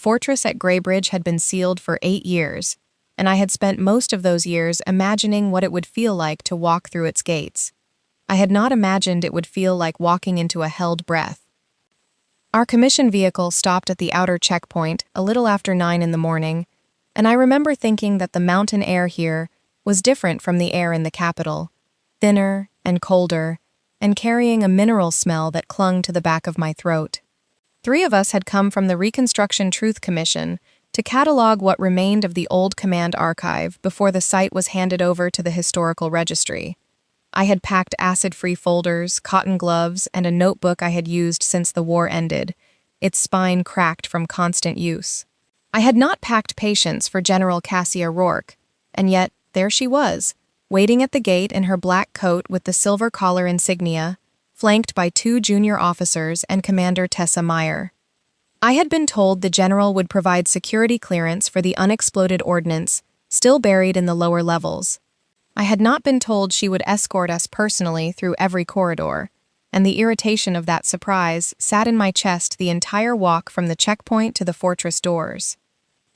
fortress at Greybridge had been sealed for 8 years, and I had spent most of those years imagining what it would feel like to walk through its gates. I had not imagined it would feel like walking into a held breath. Our commission vehicle stopped at the outer checkpoint a little after 9 in the morning, and I remember thinking that the mountain air here was different from the air in the capital, thinner and colder, and carrying a mineral smell that clung to the back of my throat. 3 of us had come from the Reconstruction Truth Commission to catalog what remained of the old command archive before the site was handed over to the Historical Registry. I had packed acid-free folders, cotton gloves, and a notebook I had used since the war ended, its spine cracked from constant use. I had not packed patience for General Cassia Rourke, and yet there she was, waiting at the gate in her black coat with the silver collar insignia, flanked by 2 junior officers and Commander Tessa Meyer. I had been told the general would provide security clearance for the unexploded ordnance still buried in the lower levels. I had not been told she would escort us personally through every corridor, and the irritation of that surprise sat in my chest the entire walk from the checkpoint to the fortress doors.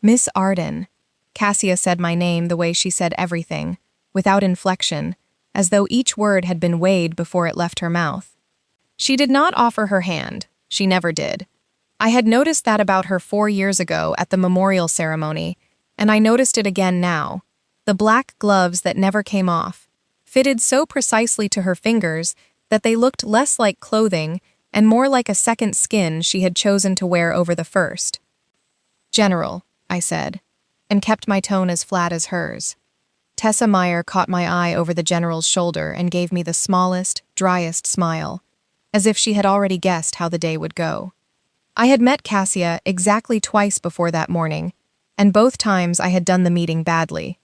"Miss Arden," Cassia said my name the way she said everything, without inflection, as though each word had been weighed before it left her mouth. She did not offer her hand. She never did. I had noticed that about her 4 years ago at the memorial ceremony, and I noticed it again now. The black gloves that never came off, fitted so precisely to her fingers that they looked less like clothing and more like a second skin she had chosen to wear over the first. "General," I said, and kept my tone as flat as hers. Tessa Meyer caught my eye over the general's shoulder and gave me the smallest, driest smile, as if she had already guessed how the day would go. I had met Cassia exactly twice before that morning, and both times I had done the meeting badly.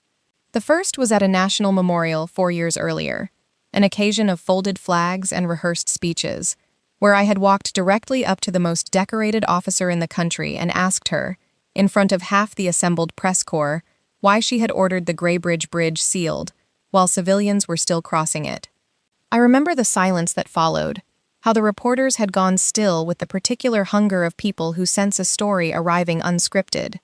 The first was at a national memorial 4 years earlier, an occasion of folded flags and rehearsed speeches, where I had walked directly up to the most decorated officer in the country and asked her, in front of half the assembled press corps, why she had ordered the Greybridge Bridge sealed, while civilians were still crossing it. I remember the silence that followed, how the reporters had gone still with the particular hunger of people who sense a story arriving unscripted.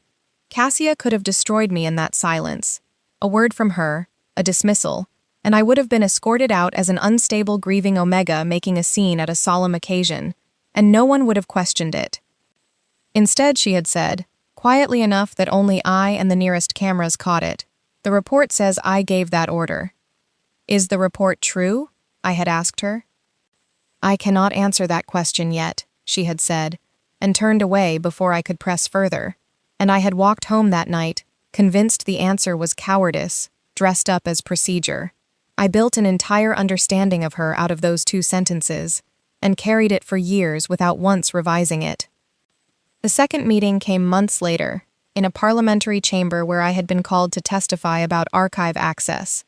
Cassia could have destroyed me in that silence. A word from her, a dismissal, and I would have been escorted out as an unstable grieving Omega making a scene at a solemn occasion, and no one would have questioned it. Instead, she had said, quietly enough that only I and the nearest cameras caught it, "The report says I gave that order." "Is the report true?" I had asked her. "I cannot answer that question yet," she had said, and turned away before I could press further, and I had walked home that night, convinced the answer was cowardice, dressed up as procedure. I built an entire understanding of her out of those 2 sentences, and carried it for years without once revising it. The second meeting came months later, in a parliamentary chamber where I had been called to testify about archive access,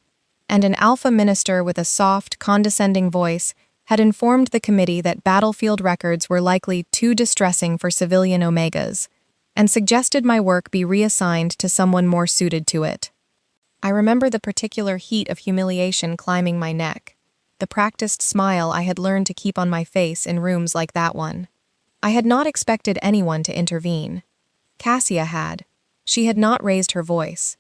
and an alpha minister with a soft, condescending voice had informed the committee that battlefield records were likely too distressing for civilian Omegas, and suggested my work be reassigned to someone more suited to it. I remember the particular heat of humiliation climbing my neck, the practiced smile I had learned to keep on my face in rooms like that one. I had not expected anyone to intervene. Cassia had. She had not raised her voice.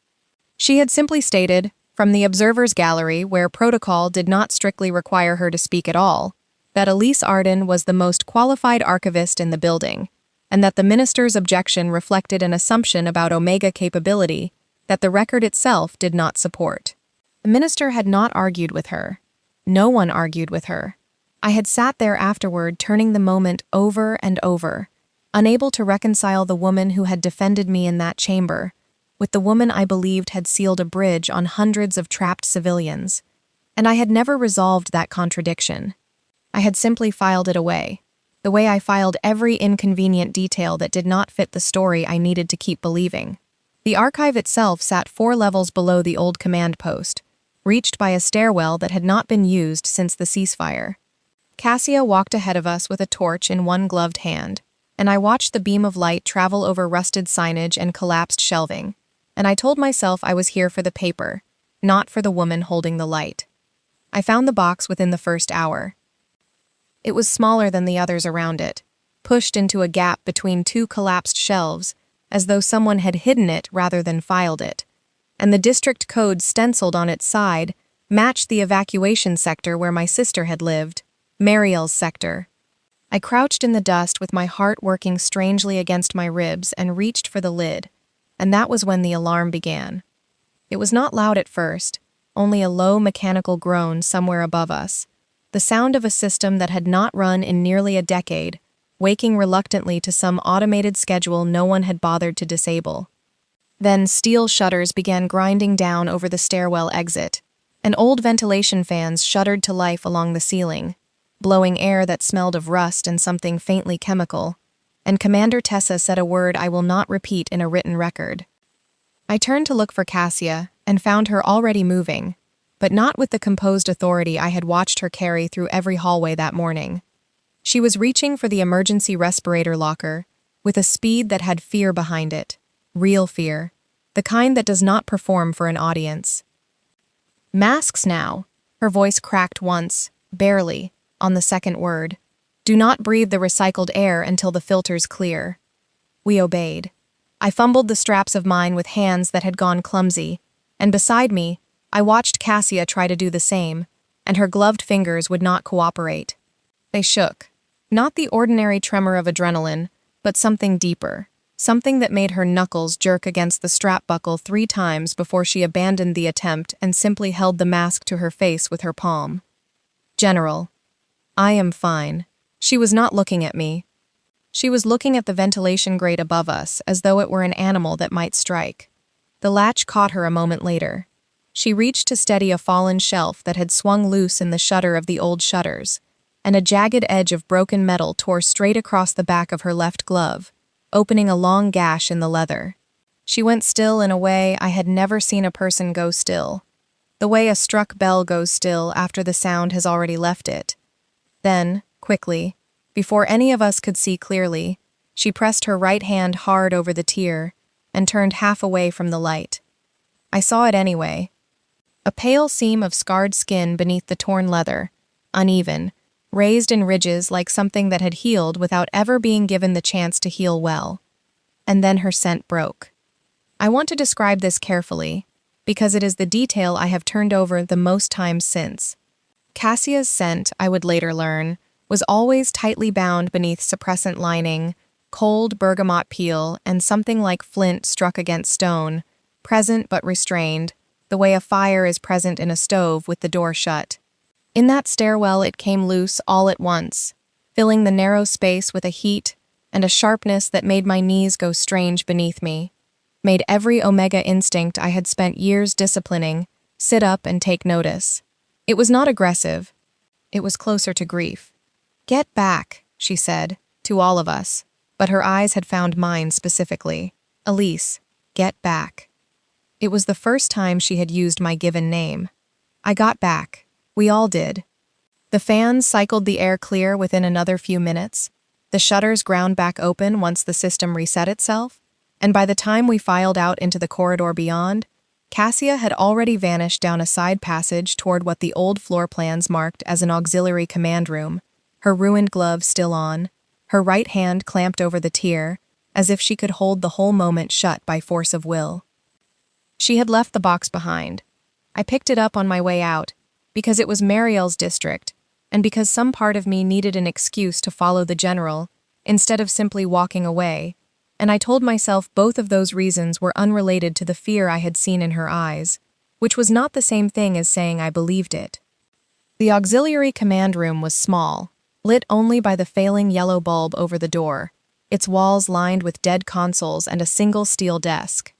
She had simply stated, from the observer's gallery where protocol did not strictly require her to speak at all, that Elise Arden was the most qualified archivist in the building, and that the minister's objection reflected an assumption about Omega capability that the record itself did not support. The minister had not argued with her. No one argued with her. I had sat there afterward turning the moment over and over, unable to reconcile the woman who had defended me in that chamber with the woman I believed had sealed a bridge on hundreds of trapped civilians, and I had never resolved that contradiction. I had simply filed it away, the way I filed every inconvenient detail that did not fit the story I needed to keep believing. The archive itself sat 4 levels below the old command post, reached by a stairwell that had not been used since the ceasefire. Cassia walked ahead of us with a torch in one gloved hand, and I watched the beam of light travel over rusted signage and collapsed shelving, and I told myself I was here for the paper, not for the woman holding the light. I found the box within the first hour. It was smaller than the others around it, pushed into a gap between 2 collapsed shelves, as though someone had hidden it rather than filed it, and the district code stenciled on its side matched the evacuation sector where my sister had lived, Mariel's sector. I crouched in the dust with my heart working strangely against my ribs and reached for the lid, and that was when the alarm began. It was not loud at first, only a low mechanical groan somewhere above us, the sound of a system that had not run in nearly a decade, waking reluctantly to some automated schedule no one had bothered to disable. Then steel shutters began grinding down over the stairwell exit, and old ventilation fans shuddered to life along the ceiling, blowing air that smelled of rust and something faintly chemical, and Commander Tessa said a word I will not repeat in a written record. I turned to look for Cassia and found her already moving, but not with the composed authority I had watched her carry through every hallway that morning. She was reaching for the emergency respirator locker with a speed that had fear behind it, real fear, the kind that does not perform for an audience. Masks now, her voice cracked once, barely, on the second word. Do not breathe the recycled air until the filters clear. We obeyed. I fumbled the straps of mine with hands that had gone clumsy, and beside me, I watched Cassia try to do the same, and her gloved fingers would not cooperate. They shook. Not the ordinary tremor of adrenaline, but something deeper, something that made her knuckles jerk against the strap buckle 3 times before she abandoned the attempt and simply held the mask to her face with her palm. General. I am fine. She was not looking at me. She was looking at the ventilation grate above us as though it were an animal that might strike. The latch caught her a moment later. She reached to steady a fallen shelf that had swung loose in the shutter of the old shutters, and a jagged edge of broken metal tore straight across the back of her left glove, opening a long gash in the leather. She went still in a way I had never seen a person go still, the way a struck bell goes still after the sound has already left it. Then, quickly, before any of us could see clearly, she pressed her right hand hard over the tear and turned half away from the light. I saw it anyway. A pale seam of scarred skin beneath the torn leather, uneven, raised in ridges like something that had healed without ever being given the chance to heal well. And then her scent broke. I want to describe this carefully, because it is the detail I have turned over the most times since. Cassia's scent, I would later learn, was always tightly bound beneath suppressant lining, cold bergamot peel, and something like flint struck against stone, present but restrained, the way a fire is present in a stove with the door shut. In that stairwell it came loose all at once, filling the narrow space with a heat and a sharpness that made my knees go strange beneath me, made every omega instinct I had spent years disciplining sit up and take notice. It was not aggressive. It was closer to grief. "Get back," she said, to all of us, but her eyes had found mine specifically. "Elise, get back." It was the first time she had used my given name. I got back. We all did. The fans cycled the air clear within another few minutes. The shutters ground back open once the system reset itself, and by the time we filed out into the corridor beyond, Cassia had already vanished down a side passage toward what the old floor plans marked as an auxiliary command room, her ruined glove still on, her right hand clamped over the tier, as if she could hold the whole moment shut by force of will. She had left the box behind. I picked it up on my way out, because it was Mariel's district, and because some part of me needed an excuse to follow the general, instead of simply walking away, and I told myself both of those reasons were unrelated to the fear I had seen in her eyes, which was not the same thing as saying I believed it. The auxiliary command room was small, lit only by the failing yellow bulb over the door, its walls lined with dead consoles and a single steel desk.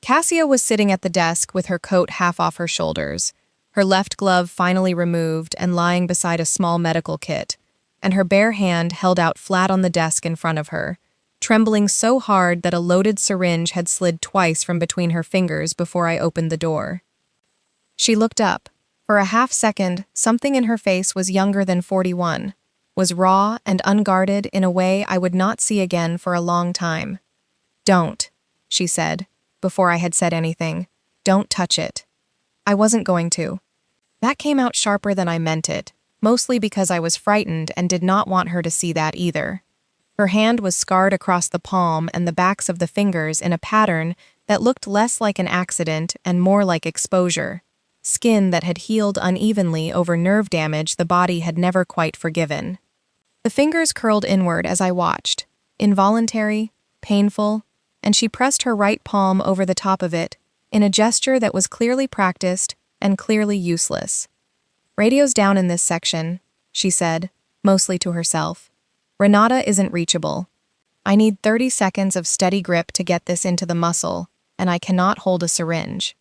Cassia was sitting at the desk with her coat half off her shoulders, her left glove finally removed and lying beside a small medical kit, and her bare hand held out flat on the desk in front of her, trembling so hard that a loaded syringe had slid twice from between her fingers before I opened the door. She looked up. For a half second, something in her face was younger than 41, was raw and unguarded in a way I would not see again for a long time. "Don't," she said, before I had said anything. "Don't touch it." I wasn't going to. That came out sharper than I meant it, mostly because I was frightened and did not want her to see that either. Her hand was scarred across the palm and the backs of the fingers in a pattern that looked less like an accident and more like exposure, skin that had healed unevenly over nerve damage the body had never quite forgiven. The fingers curled inward as I watched, involuntary, painful, and she pressed her right palm over the top of it in a gesture that was clearly practiced and clearly useless. "Radio's down in this section," she said, mostly to herself. "Renata isn't reachable. I need 30 seconds of steady grip to get this into the muscle, and I cannot hold a syringe."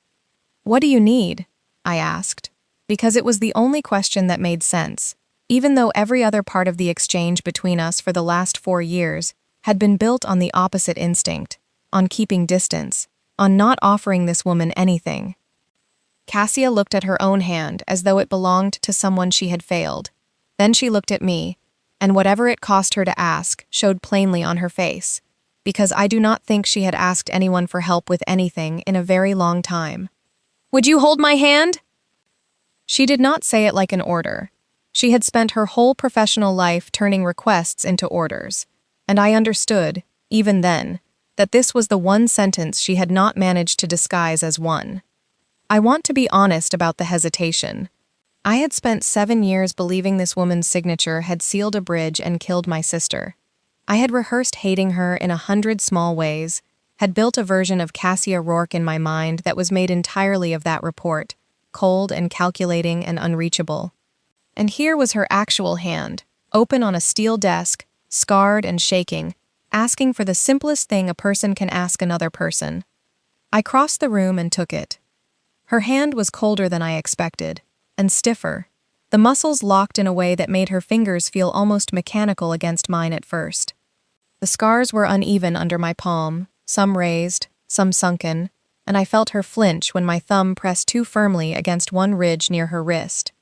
"What do you need?" I asked, because it was the only question that made sense, even though every other part of the exchange between us for the last 4 years had been built on the opposite instinct, on keeping distance, on not offering this woman anything. Cassia looked at her own hand as though it belonged to someone she had failed. Then she looked at me, and whatever it cost her to ask showed plainly on her face, because I do not think she had asked anyone for help with anything in a very long time. "Would you hold my hand?" She did not say it like an order. She had spent her whole professional life turning requests into orders, and I understood, even then, that this was the one sentence she had not managed to disguise as one. I want to be honest about the hesitation. I had spent 7 years believing this woman's signature had sealed a bridge and killed my sister. I had rehearsed hating her in 100 small ways, had built a version of Cassia Rourke in my mind that was made entirely of that report, cold and calculating and unreachable. And here was her actual hand, open on a steel desk, scarred and shaking, asking for the simplest thing a person can ask another person. I crossed the room and took it. Her hand was colder than I expected, and stiffer. The muscles locked in a way that made her fingers feel almost mechanical against mine at first. The scars were uneven under my palm, some raised, some sunken, and I felt her flinch when my thumb pressed too firmly against one ridge near her wrist.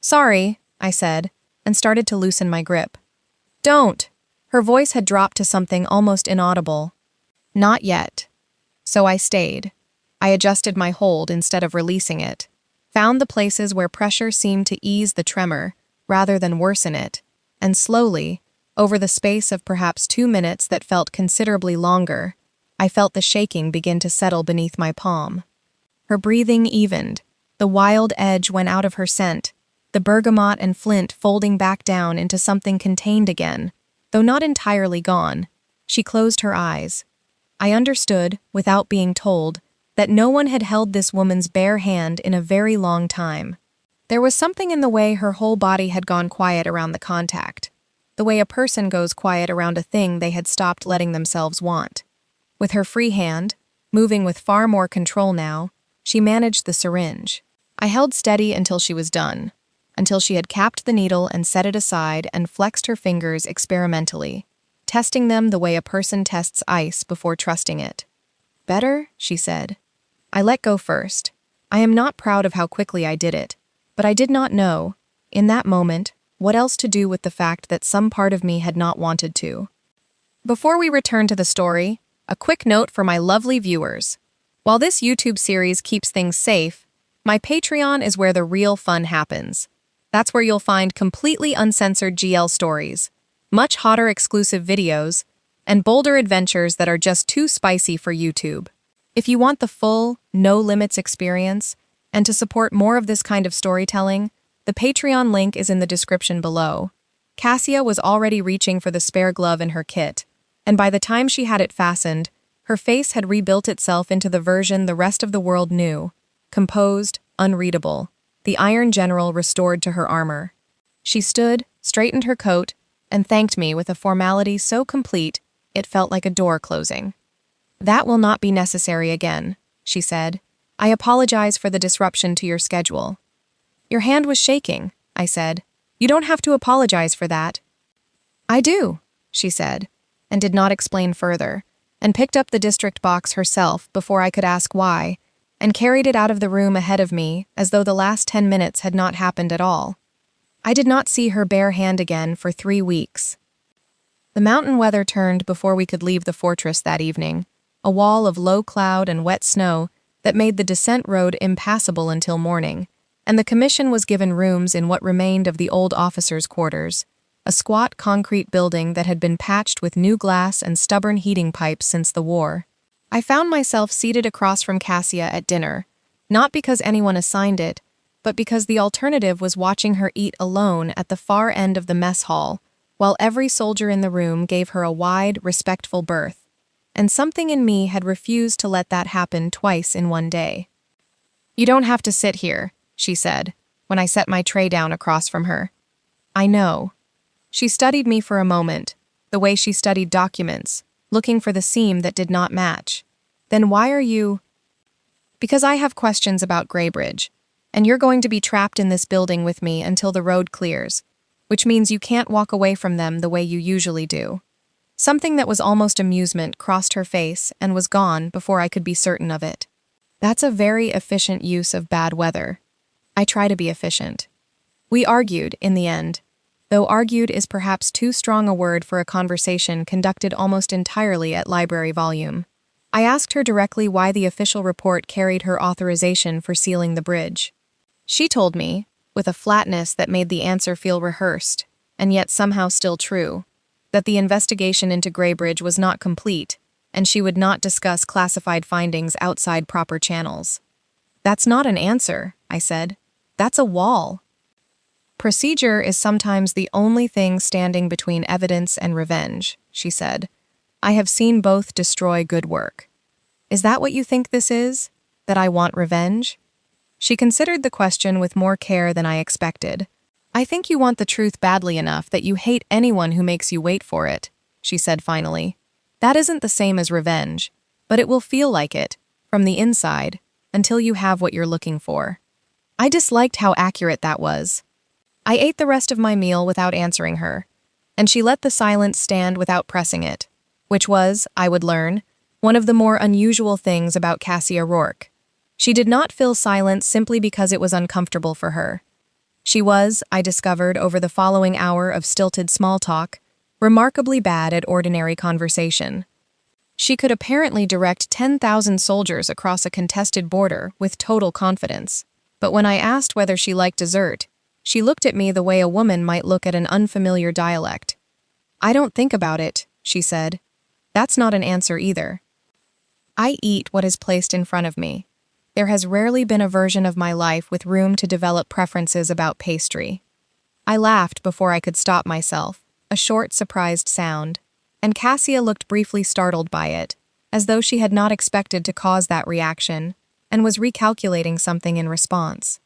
"Sorry," I said, and started to loosen my grip. "Don't!" Her voice had dropped to something almost inaudible. "Not yet." So I stayed. I adjusted my hold instead of releasing it, found the places where pressure seemed to ease the tremor rather than worsen it, and slowly, over the space of perhaps 2 minutes that felt considerably longer, I felt the shaking begin to settle beneath my palm. Her breathing evened, the wild edge went out of her scent, the bergamot and flint folding back down into something contained again, though not entirely gone. She closed her eyes. I understood, without being told, that no one had held this woman's bare hand in a very long time. There was something in the way her whole body had gone quiet around the contact, the way a person goes quiet around a thing they had stopped letting themselves want. With her free hand, moving with far more control now, she managed the syringe. I held steady until she was done, until she had capped the needle and set it aside and flexed her fingers experimentally, testing them the way a person tests ice before trusting it. "Better?" she said. I let go first. I am not proud of how quickly I did it, but I did not know, in that moment, what else to do with the fact that some part of me had not wanted to. Before we return to the story, a quick note for my lovely viewers. While this YouTube series keeps things safe, my Patreon is where the real fun happens. That's where you'll find completely uncensored GL stories, much hotter exclusive videos, and bolder adventures that are just too spicy for YouTube. If you want the full, no-limits experience, and to support more of this kind of storytelling, the Patreon link is in the description below. Cassia was already reaching for the spare glove in her kit, and by the time she had it fastened, her face had rebuilt itself into the version the rest of the world knew, composed, unreadable, the Iron General restored to her armor. She stood, straightened her coat, and thanked me with a formality so complete it felt like a door closing. "That will not be necessary again," she said. "I apologize for the disruption to your schedule." "Your hand was shaking," I said. "You don't have to apologize for that." "I do," she said, and did not explain further, and picked up the district box herself before I could ask why, and carried it out of the room ahead of me as though the last 10 minutes had not happened at all. I did not see her bare hand again for 3 weeks. The mountain weather turned before we could leave the fortress that evening, a wall of low cloud and wet snow that made the descent road impassable until morning, and the commission was given rooms in what remained of the old officers' quarters. a squat concrete building that had been patched with new glass and stubborn heating pipes since the war. I found myself seated across from Cassia at dinner, not because anyone assigned it, but because the alternative was watching her eat alone at the far end of the mess hall, while every soldier in the room gave her a wide, respectful berth. And something in me had refused to let that happen twice in one day. "You don't have to sit here," she said, when I set my tray down across from her. "I know." She studied me for a moment, the way she studied documents, looking for the seam that did not match. "Then why are you—" "Because I have questions about Greybridge, and you're going to be trapped in this building with me until the road clears, which means you can't walk away from them the way you usually do." Something that was almost amusement crossed her face and was gone before I could be certain of it. That's a very efficient use of bad weather. I try to be efficient. We argued, in the end, though argued is perhaps too strong a word for a conversation conducted almost entirely at library volume. I asked her directly why the official report carried her authorization for sealing the bridge. She told me, with a flatness that made the answer feel rehearsed, and yet somehow still true, that the investigation into Greybridge was not complete, and she would not discuss classified findings outside proper channels. "That's not an answer," I said. "That's a wall." "Procedure is sometimes the only thing standing between evidence and revenge," she said. "I have seen both destroy good work." "Is that what you think this is? That I want revenge?" She considered the question with more care than I expected. "I think you want the truth badly enough that you hate anyone who makes you wait for it," she said finally. "That isn't the same as revenge, but it will feel like it, from the inside, until you have what you're looking for." I disliked how accurate that was. I ate the rest of my meal without answering her, and she let the silence stand without pressing it, which was, I would learn, one of the more unusual things about Cassia Rourke. She did not fill silence simply because it was uncomfortable for her. She was, I discovered over the following hour of stilted small talk, remarkably bad at ordinary conversation. She could apparently direct 10,000 soldiers across a contested border with total confidence. But when I asked whether she liked dessert, she looked at me the way a woman might look at an unfamiliar dialect. "I don't think about it," she said. "That's not an answer either. I eat what is placed in front of me. There has rarely been a version of my life with room to develop preferences about pastry." I laughed before I could stop myself, a short, surprised sound, and Cassia looked briefly startled by it, as though she had not expected to cause that reaction, and was recalculating something in response.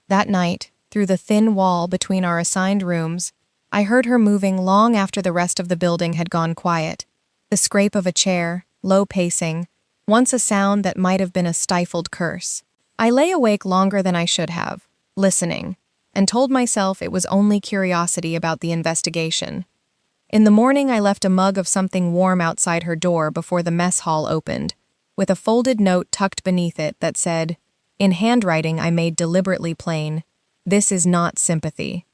That night, through the thin wall between our assigned rooms, I heard her moving long after the rest of the building had gone quiet. The scrape of a chair, low pacing, once a sound that might have been a stifled curse. I lay awake longer than I should have, listening, and told myself it was only curiosity about the investigation. In the morning, I left a mug of something warm outside her door before the mess hall opened, with a folded note tucked beneath it that said, in handwriting I made deliberately plain, "This is not sympathy.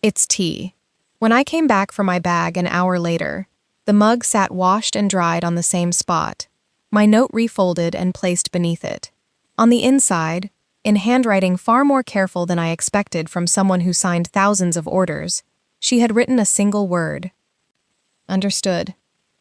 It's tea." When I came back for my bag an hour later, the mug sat washed and dried on the same spot, my note refolded and placed beneath it. On the inside, in handwriting far more careful than I expected from someone who signed thousands of orders, she had written a single word. Understood.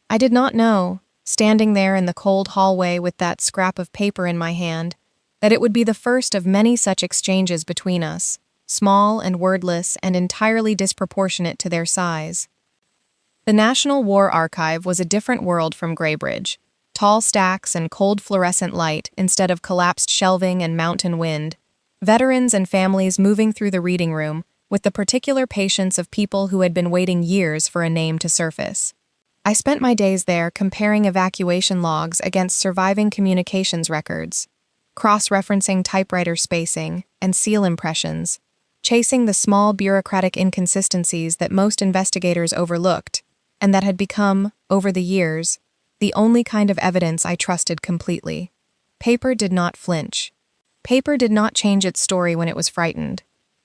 I did not know, standing there in the cold hallway with that scrap of paper in my hand, that it would be the first of many such exchanges between us, small and wordless and entirely disproportionate to their size. The National War Archive was a different world from Greybridge. Tall stacks and cold fluorescent light instead of collapsed shelving and mountain wind. Veterans and families moving through the reading room with the particular patience of people who had been waiting years for a name to surface. I spent my days there comparing evacuation logs against surviving communications records, cross-referencing typewriter spacing and seal impressions, chasing the small bureaucratic inconsistencies that most investigators overlooked and that had become, over the years, the only kind of evidence I trusted completely. Paper did not flinch. Paper did not change its story when it was frightened.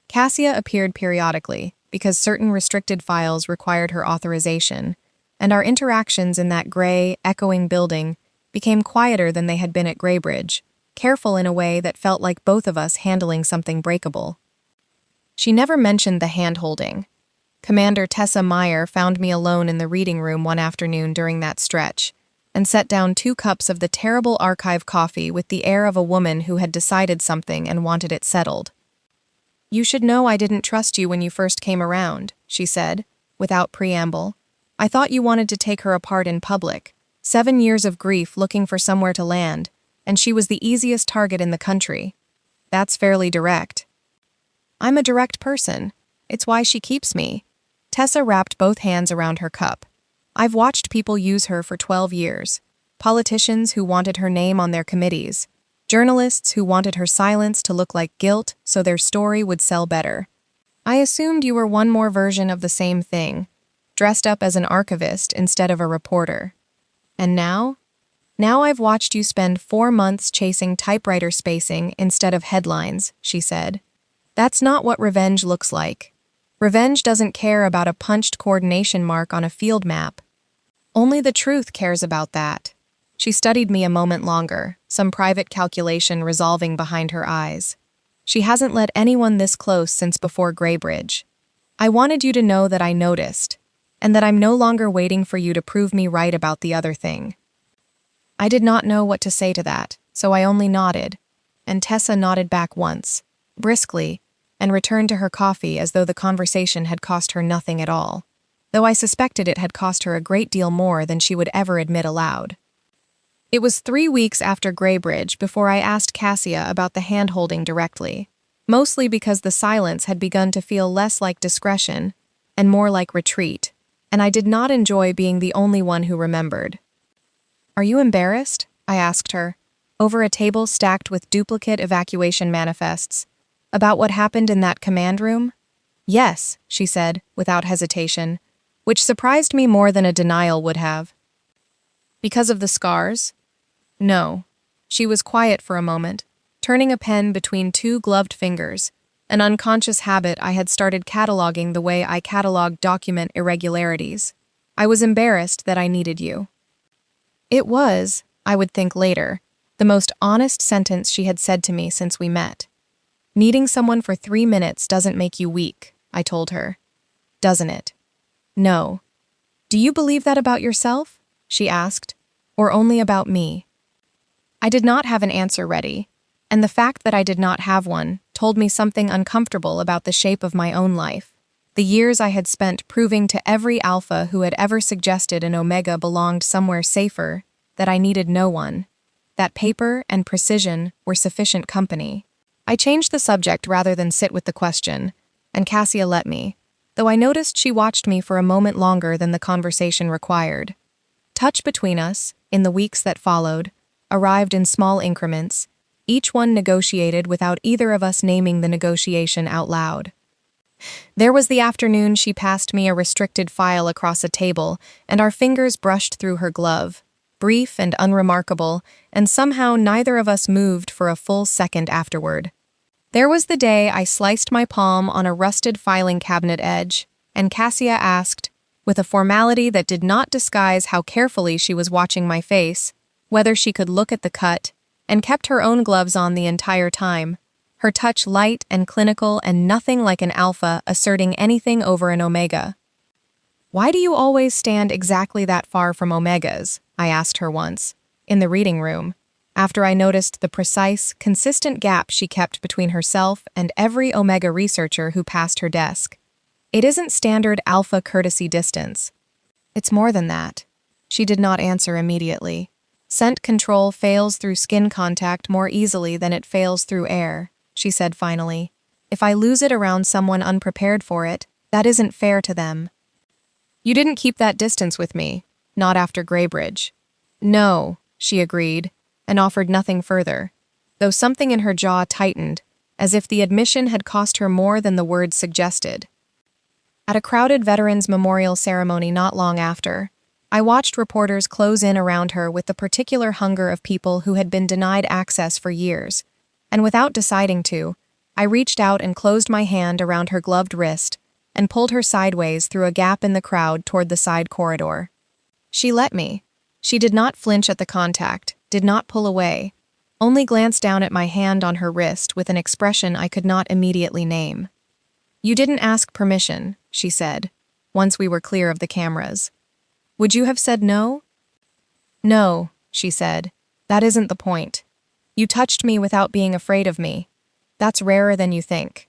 Cassia appeared periodically, because certain restricted files required her authorization, and our interactions in that gray, echoing building became quieter than they had been at Greybridge, careful in a way that felt like both of us handling something breakable. She never mentioned the hand-holding. Commander Tessa Meyer found me alone in the reading room one afternoon during that stretch, and set down 2 cups of the terrible archive coffee with the air of a woman who had decided something and wanted it settled. "You should know I didn't trust you when you first came around," she said, without preamble. "I thought you wanted to take her apart in public. 7 years of grief looking for somewhere to land, and she was the easiest target in the country. That's fairly direct." "I'm a direct person. It's why she keeps me." Tessa wrapped both hands around her cup. "I've watched people use her for 12 years. Politicians who wanted her name on their committees. Journalists who wanted her silence to look like guilt so their story would sell better. I assumed you were one more version of the same thing, dressed up as an archivist instead of a reporter. And now? Now I've watched you spend 4 months chasing typewriter spacing instead of headlines," she said. "That's not what revenge looks like. Revenge doesn't care about a punched coordination mark on a field map. Only the truth cares about that." She studied me a moment longer, some private calculation resolving behind her eyes. "She hasn't let anyone this close since before Greybridge. I wanted you to know that I noticed, and that I'm no longer waiting for you to prove me right about the other thing." I did not know what to say to that, so I only nodded, and Tessa nodded back once, briskly, and returned to her coffee as though the conversation had cost her nothing at all, though I suspected it had cost her a great deal more than she would ever admit aloud. It was 3 weeks after Greybridge before I asked Cassia about the hand-holding directly, mostly because the silence had begun to feel less like discretion and more like retreat, and I did not enjoy being the only one who remembered. "Are you embarrassed?" I asked her, over a table stacked with duplicate evacuation manifests, "about what happened in that command room?" "Yes," she said, without hesitation, which surprised me more than a denial would have. "Because of the scars?" "No." She was quiet for a moment, turning a pen between 2 gloved fingers, an unconscious habit I had started cataloging the way I cataloged document irregularities. "I was embarrassed that I needed you." It was, I would think later, the most honest sentence she had said to me since we met. "Needing someone for 3 minutes doesn't make you weak," I told her. "Doesn't it?" "No." "Do you believe that about yourself?" she asked, "or only about me?" I did not have an answer ready, and the fact that I did not have one told me something uncomfortable about the shape of my own life, the years I had spent proving to every alpha who had ever suggested an omega belonged somewhere safer that I needed no one, that paper and precision were sufficient company. I changed the subject rather than sit with the question, and Cassia let me, though I noticed she watched me for a moment longer than the conversation required. Touch between us, in the weeks that followed, arrived in small increments, each one negotiated without either of us naming the negotiation out loud. There was the afternoon she passed me a restricted file across a table, and our fingers brushed through her glove, brief and unremarkable, and somehow neither of us moved for a full second afterward. There was the day I sliced my palm on a rusted filing cabinet edge, and Cassia asked, with a formality that did not disguise how carefully she was watching my face, whether she could look at the cut, and kept her own gloves on the entire time, her touch light and clinical and nothing like an alpha asserting anything over an omega. "Why do you always stand exactly that far from omegas?" I asked her once, in the reading room, after I noticed the precise, consistent gap she kept between herself and every omega researcher who passed her desk. "It isn't standard alpha courtesy distance. It's more than that." She did not answer immediately. "Scent control fails through skin contact more easily than it fails through air," she said finally. "If I lose it around someone unprepared for it, that isn't fair to them." "You didn't keep that distance with me, not after Greybridge." "No," she agreed, and offered nothing further, though something in her jaw tightened, as if the admission had cost her more than the words suggested. At a crowded Veterans Memorial ceremony not long after, I watched reporters close in around her with the particular hunger of people who had been denied access for years, and without deciding to, I reached out and closed my hand around her gloved wrist and pulled her sideways through a gap in the crowd toward the side corridor. She let me. She did not flinch at the contact, did not pull away, only glanced down at my hand on her wrist with an expression I could not immediately name. "You didn't ask permission," she said, once we were clear of the cameras. Would you have said no? No, she said. That isn't the point. You touched me without being afraid of me. That's rarer than you think.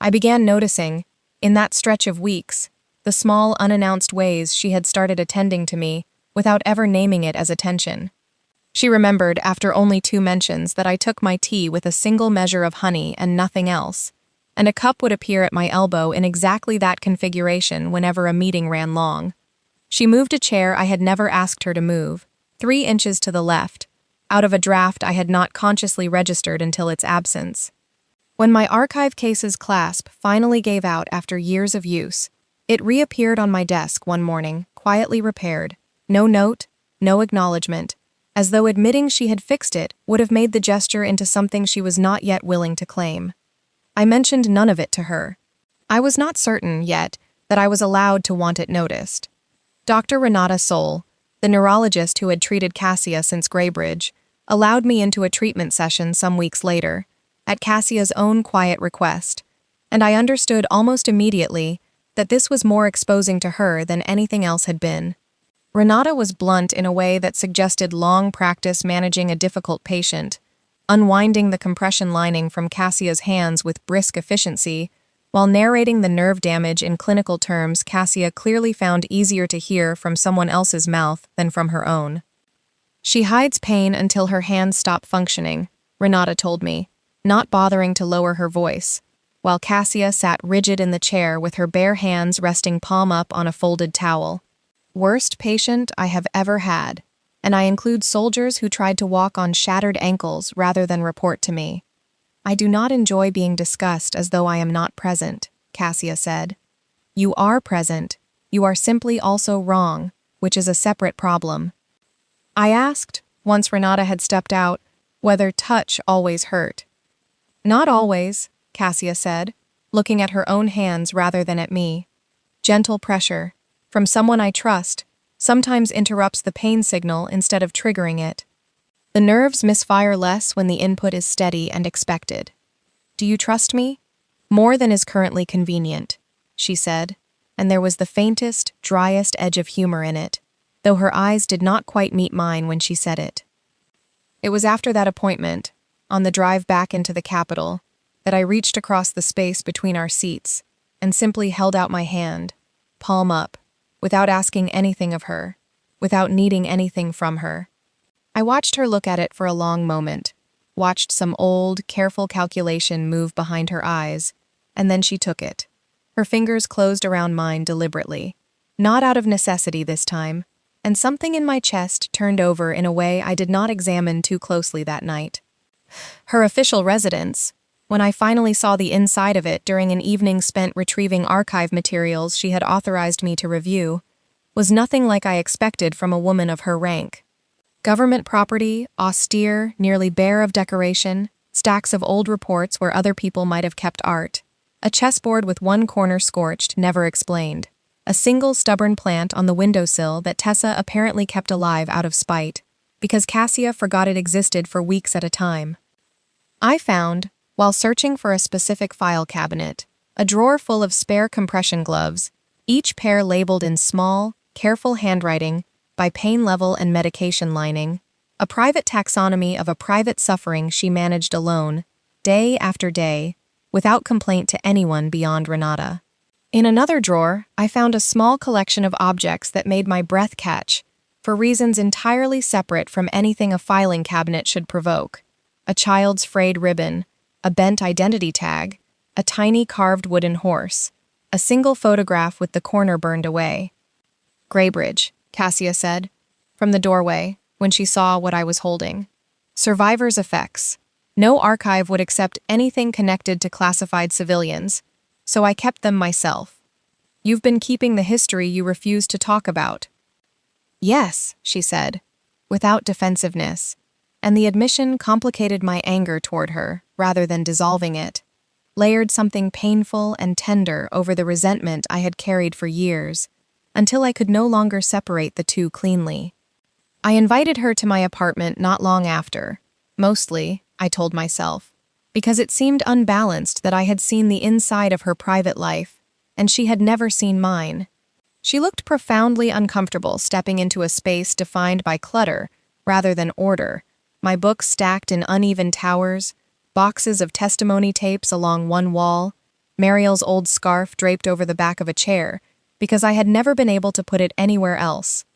I began noticing, in that stretch of weeks, the small, unannounced ways she had started attending to me without ever naming it as attention. She remembered, after only 2 mentions, that I took my tea with a single measure of honey and nothing else, and a cup would appear at my elbow in exactly that configuration whenever a meeting ran long. She moved a chair I had never asked her to move, 3 inches to the left, out of a draft I had not consciously registered until its absence. When my archive case's clasp finally gave out after years of use, it reappeared on my desk one morning, quietly repaired. No note, no acknowledgement, as though admitting she had fixed it would have made the gesture into something she was not yet willing to claim. I mentioned none of it to her. I was not certain, yet, that I was allowed to want it noticed. Dr. Renata Soule, the neurologist who had treated Cassia since Greybridge, allowed me into a treatment session some weeks later, at Cassia's own quiet request, and I understood almost immediately that this was more exposing to her than anything else had been. Renata was blunt in a way that suggested long practice managing a difficult patient, unwinding the compression lining from Cassia's hands with brisk efficiency, while narrating the nerve damage in clinical terms Cassia clearly found easier to hear from someone else's mouth than from her own. She hides pain until her hands stop functioning, Renata told me, not bothering to lower her voice, while Cassia sat rigid in the chair with her bare hands resting palm up on a folded towel. Worst patient I have ever had, and I include soldiers who tried to walk on shattered ankles rather than report to me. I do not enjoy being discussed as though I am not present, Cassia said. You are present. You are simply also wrong, which is a separate problem. I asked, once Renata had stepped out, whether touch always hurt. Not always, Cassia said, looking at her own hands rather than at me. Gentle pressure, from someone I trust, sometimes interrupts the pain signal instead of triggering it. The nerves misfire less when the input is steady and expected. Do you trust me? More than is currently convenient, she said, and there was the faintest, driest edge of humor in it, though her eyes did not quite meet mine when she said it. It was after that appointment, on the drive back into the Capitol, that I reached across the space between our seats and simply held out my hand, palm up, without asking anything of her, without needing anything from her. I watched her look at it for a long moment, watched some old, careful calculation move behind her eyes, and then she took it. Her fingers closed around mine deliberately, not out of necessity this time, and something in my chest turned over in a way I did not examine too closely that night. Her official residence, when I finally saw the inside of it during an evening spent retrieving archive materials she had authorized me to review, was nothing like I expected from a woman of her rank. Government property, austere, nearly bare of decoration, stacks of old reports where other people might have kept art, a chessboard with one corner scorched, never explained, a single stubborn plant on the windowsill that Tessa apparently kept alive out of spite, because Cassia forgot it existed for weeks at a time. I found, while searching for a specific file cabinet, a drawer full of spare compression gloves, each pair labeled in small, careful handwriting by pain level and medication lining, a private taxonomy of a private suffering she managed alone, day after day, without complaint to anyone beyond Renata. In another drawer, I found a small collection of objects that made my breath catch, for reasons entirely separate from anything a filing cabinet should provoke. A child's frayed ribbon, a bent identity tag, a tiny carved wooden horse, a single photograph with the corner burned away. Greybridge, Cassia said, from the doorway, when she saw what I was holding. Survivor's effects. No archive would accept anything connected to classified civilians, so I kept them myself. You've been keeping the history you refused to talk about. Yes, she said, without defensiveness, and the admission complicated my anger toward her, rather than dissolving it, layered something painful and tender over the resentment I had carried for years, until I could no longer separate the two cleanly. I invited her to my apartment not long after, mostly, I told myself, because it seemed unbalanced that I had seen the inside of her private life, and she had never seen mine. She looked profoundly uncomfortable stepping into a space defined by clutter rather than order, my books stacked in uneven towers, boxes of testimony tapes along one wall, Mariel's old scarf draped over the back of a chair, because I had never been able to put it anywhere else.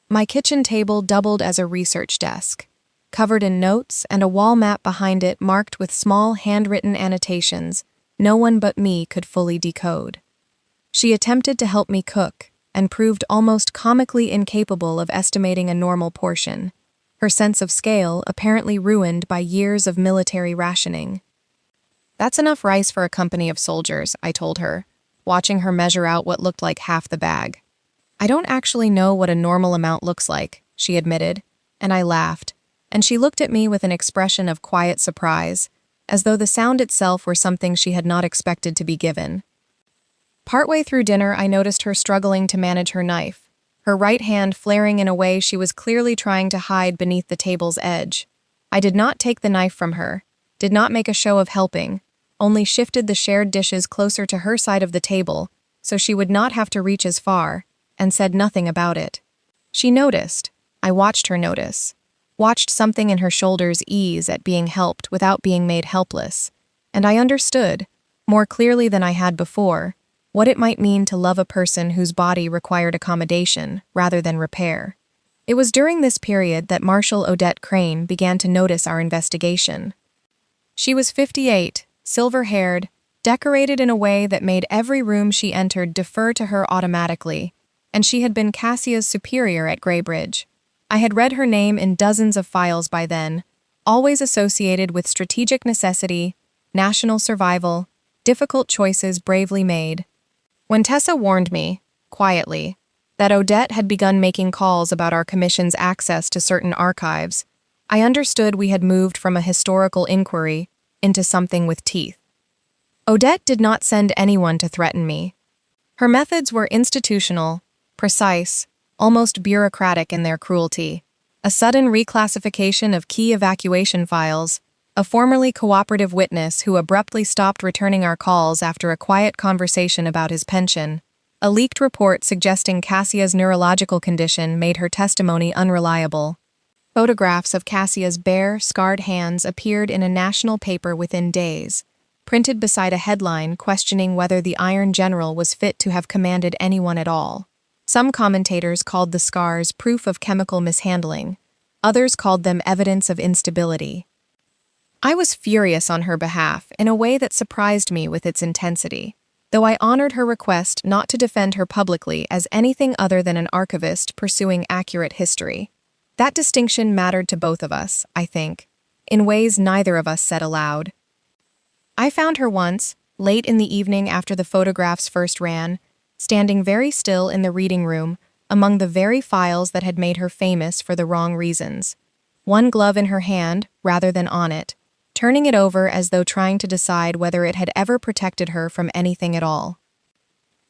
My kitchen table doubled as a research desk, covered in notes and a wall map behind it marked with small handwritten annotations no one but me could fully decode. She attempted to help me cook and proved almost comically incapable of estimating a normal portion, her sense of scale apparently ruined by years of military rationing. "That's enough rice for a company of soldiers," I told her, watching her measure out what looked like half the bag. "I don't actually know what a normal amount looks like," she admitted, and I laughed, and she looked at me with an expression of quiet surprise, as though the sound itself were something she had not expected to be given. Partway through dinner, I noticed her struggling to manage her knife, her right hand flaring in a way she was clearly trying to hide beneath the table's edge. I did not take the knife from her, did not make a show of helping, only shifted the shared dishes closer to her side of the table so she would not have to reach as far, and said nothing about it. She noticed. I watched her notice. Watched something in her shoulders ease at being helped without being made helpless, and I understood, more clearly than I had before, what it might mean to love a person whose body required accommodation rather than repair. It was during this period that Marshal Odette Crane began to notice our investigation. She was 58, silver-haired, decorated in a way that made every room she entered defer to her automatically, and she had been Cassia's superior at Greybridge. I had read her name in dozens of files by then, always associated with strategic necessity, national survival, difficult choices bravely made. When Tessa warned me, quietly, that Odette had begun making calls about our commission's access to certain archives, I understood we had moved from a historical inquiry into something with teeth. Odette did not send anyone to threaten me. Her methods were institutional, precise, almost bureaucratic in their cruelty. A sudden reclassification of key evacuation files, a formerly cooperative witness who abruptly stopped returning our calls after a quiet conversation about his pension, a leaked report suggesting Cassia's neurological condition made her testimony unreliable. Photographs of Cassia's bare, scarred hands appeared in a national paper within days, printed beside a headline questioning whether the Iron General was fit to have commanded anyone at all. Some commentators called the scars proof of chemical mishandling, others called them evidence of instability. I was furious on her behalf in a way that surprised me with its intensity, though I honored her request not to defend her publicly as anything other than an archivist pursuing accurate history. That distinction mattered to both of us, I think, in ways neither of us said aloud. I found her once, late in the evening after the photographs first ran, standing very still in the reading room among the very files that had made her famous for the wrong reasons, one glove in her hand rather than on it, turning it over as though trying to decide whether it had ever protected her from anything at all.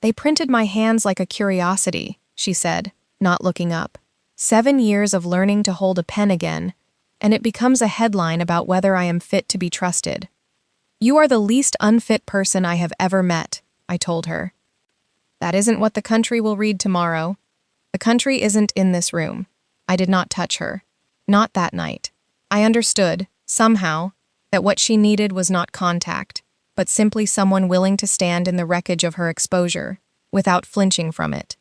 "They printed my hands like a curiosity," she said, not looking up. 7 years of learning to hold a pen again, and it becomes a headline about whether I am fit to be trusted. "You are the least unfit person I have ever met," I told her. "That isn't what the country will read tomorrow. The country isn't in this room." I did not touch her. Not that night. I understood, somehow, that what she needed was not contact, but simply someone willing to stand in the wreckage of her exposure, without flinching from it.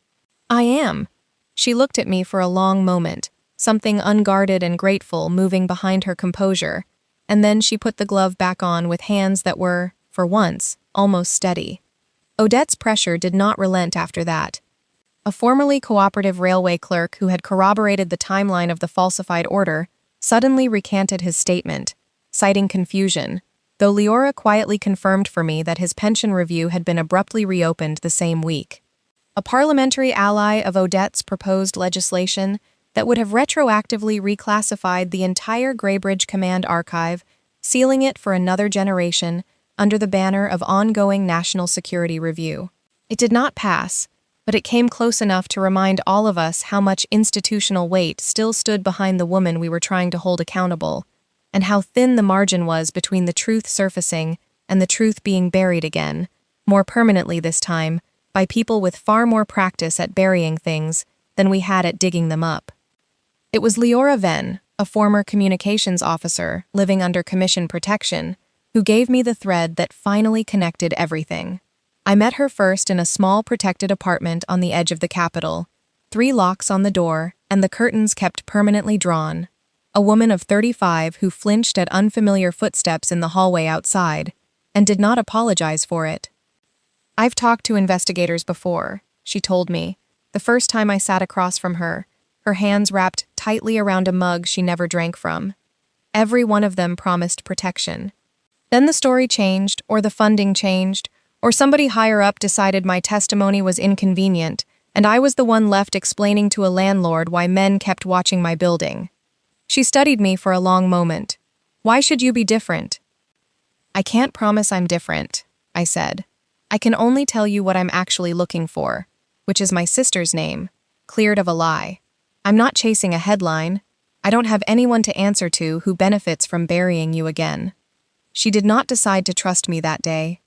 "I am." She looked at me for a long moment, something unguarded and grateful moving behind her composure, and then she put the glove back on with hands that were, for once, almost steady. Odette's pressure did not relent after that. A formerly cooperative railway clerk who had corroborated the timeline of the falsified order suddenly recanted his statement, citing confusion, though Leora quietly confirmed for me that his pension review had been abruptly reopened the same week. A parliamentary ally of Odette's proposed legislation that would have retroactively reclassified the entire Greybridge Command Archive, sealing it for another generation under the banner of ongoing national security review. It did not pass, but it came close enough to remind all of us how much institutional weight still stood behind the woman we were trying to hold accountable, and how thin the margin was between the truth surfacing and the truth being buried again, more permanently this time, by by people with far more practice at burying things than we had at digging them up. It was Leora Venn, a former communications officer living under commission protection, who gave me the thread that finally connected everything. I met her first in a small protected apartment on the edge of the Capitol, 3 locks on the door, and the curtains kept permanently drawn. A woman of 35 who flinched at unfamiliar footsteps in the hallway outside, and did not apologize for it. "I've talked to investigators before," she told me, the first time I sat across from her, her hands wrapped tightly around a mug she never drank from. Every one of them promised protection. Then the story changed, or the funding changed, or somebody higher up decided my testimony was inconvenient, and I was the one left explaining to a landlord why men kept watching my building. She studied me for a long moment. "Why should you be different?" "I can't promise I'm different," I said. "I can only tell you what I'm actually looking for, which is my sister's name, cleared of a lie. I'm not chasing a headline. I don't have anyone to answer to who benefits from burying you again." She did not decide to trust me that day.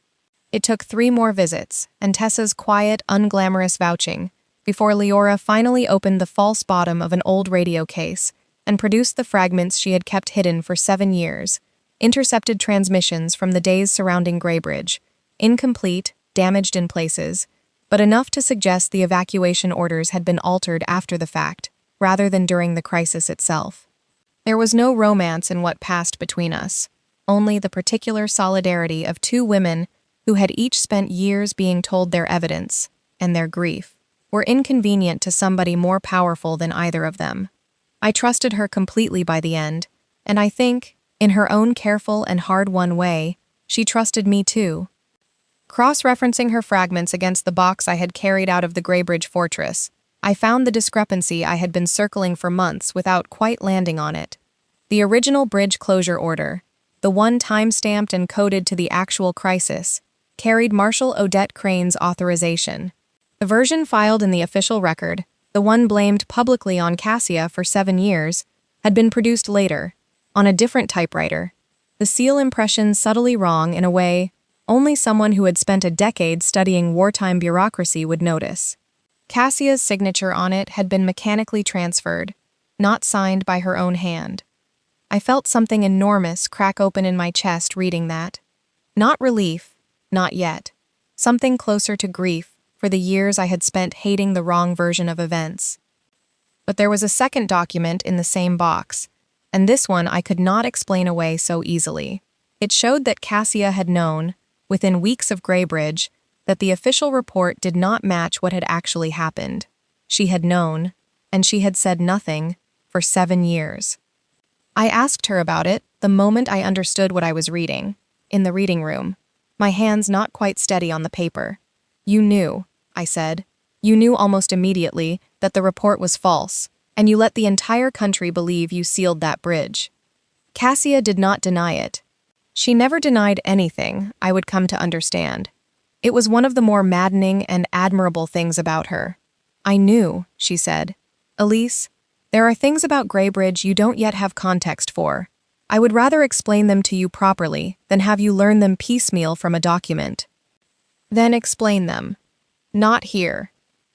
It took 3 more visits, and Tessa's quiet, unglamorous vouching, before Leora finally opened the false bottom of an old radio case and produced the fragments she had kept hidden for 7 years, intercepted transmissions from the days surrounding Greybridge, incomplete, damaged in places, but enough to suggest the evacuation orders had been altered after the fact, rather than during the crisis itself. There was no romance in what passed between us, only the particular solidarity of 2 women who had each spent years being told their evidence, and their grief, were inconvenient to somebody more powerful than either of them. I trusted her completely by the end, and I think, in her own careful and hard-won way, she trusted me too. Cross-referencing her fragments against the box I had carried out of the Greybridge fortress, I found the discrepancy I had been circling for months without quite landing on it. The original bridge closure order, the one time-stamped and coded to the actual crisis, carried Marshal Odette Crane's authorization. The version filed in the official record, the one blamed publicly on Cassia for 7 years, had been produced later, on a different typewriter. The seal impression subtly wrong in a way only someone who had spent a decade studying wartime bureaucracy would notice. Cassia's signature on it had been mechanically transferred, not signed by her own hand. I felt something enormous crack open in my chest reading that. Not relief, not yet. Something closer to grief for the years I had spent hating the wrong version of events. But there was a second document in the same box, and this one I could not explain away so easily. It showed that Cassia had known, within weeks of Greybridge, that the official report did not match what had actually happened. She had known, and she had said nothing, for 7 years. I asked her about it the moment I understood what I was reading, in the reading room, my hands not quite steady on the paper. "You knew," I said. "You knew almost immediately that the report was false, and you let the entire country believe you sealed that bridge." Cassia did not deny it. She never denied anything, I would come to understand. It was one of the more maddening and admirable things about her. "I knew," she said. "Elise, there are things about Greybridge you don't yet have context for. I would rather explain them to you properly than have you learn them piecemeal from a document." "Then explain them." "Not here."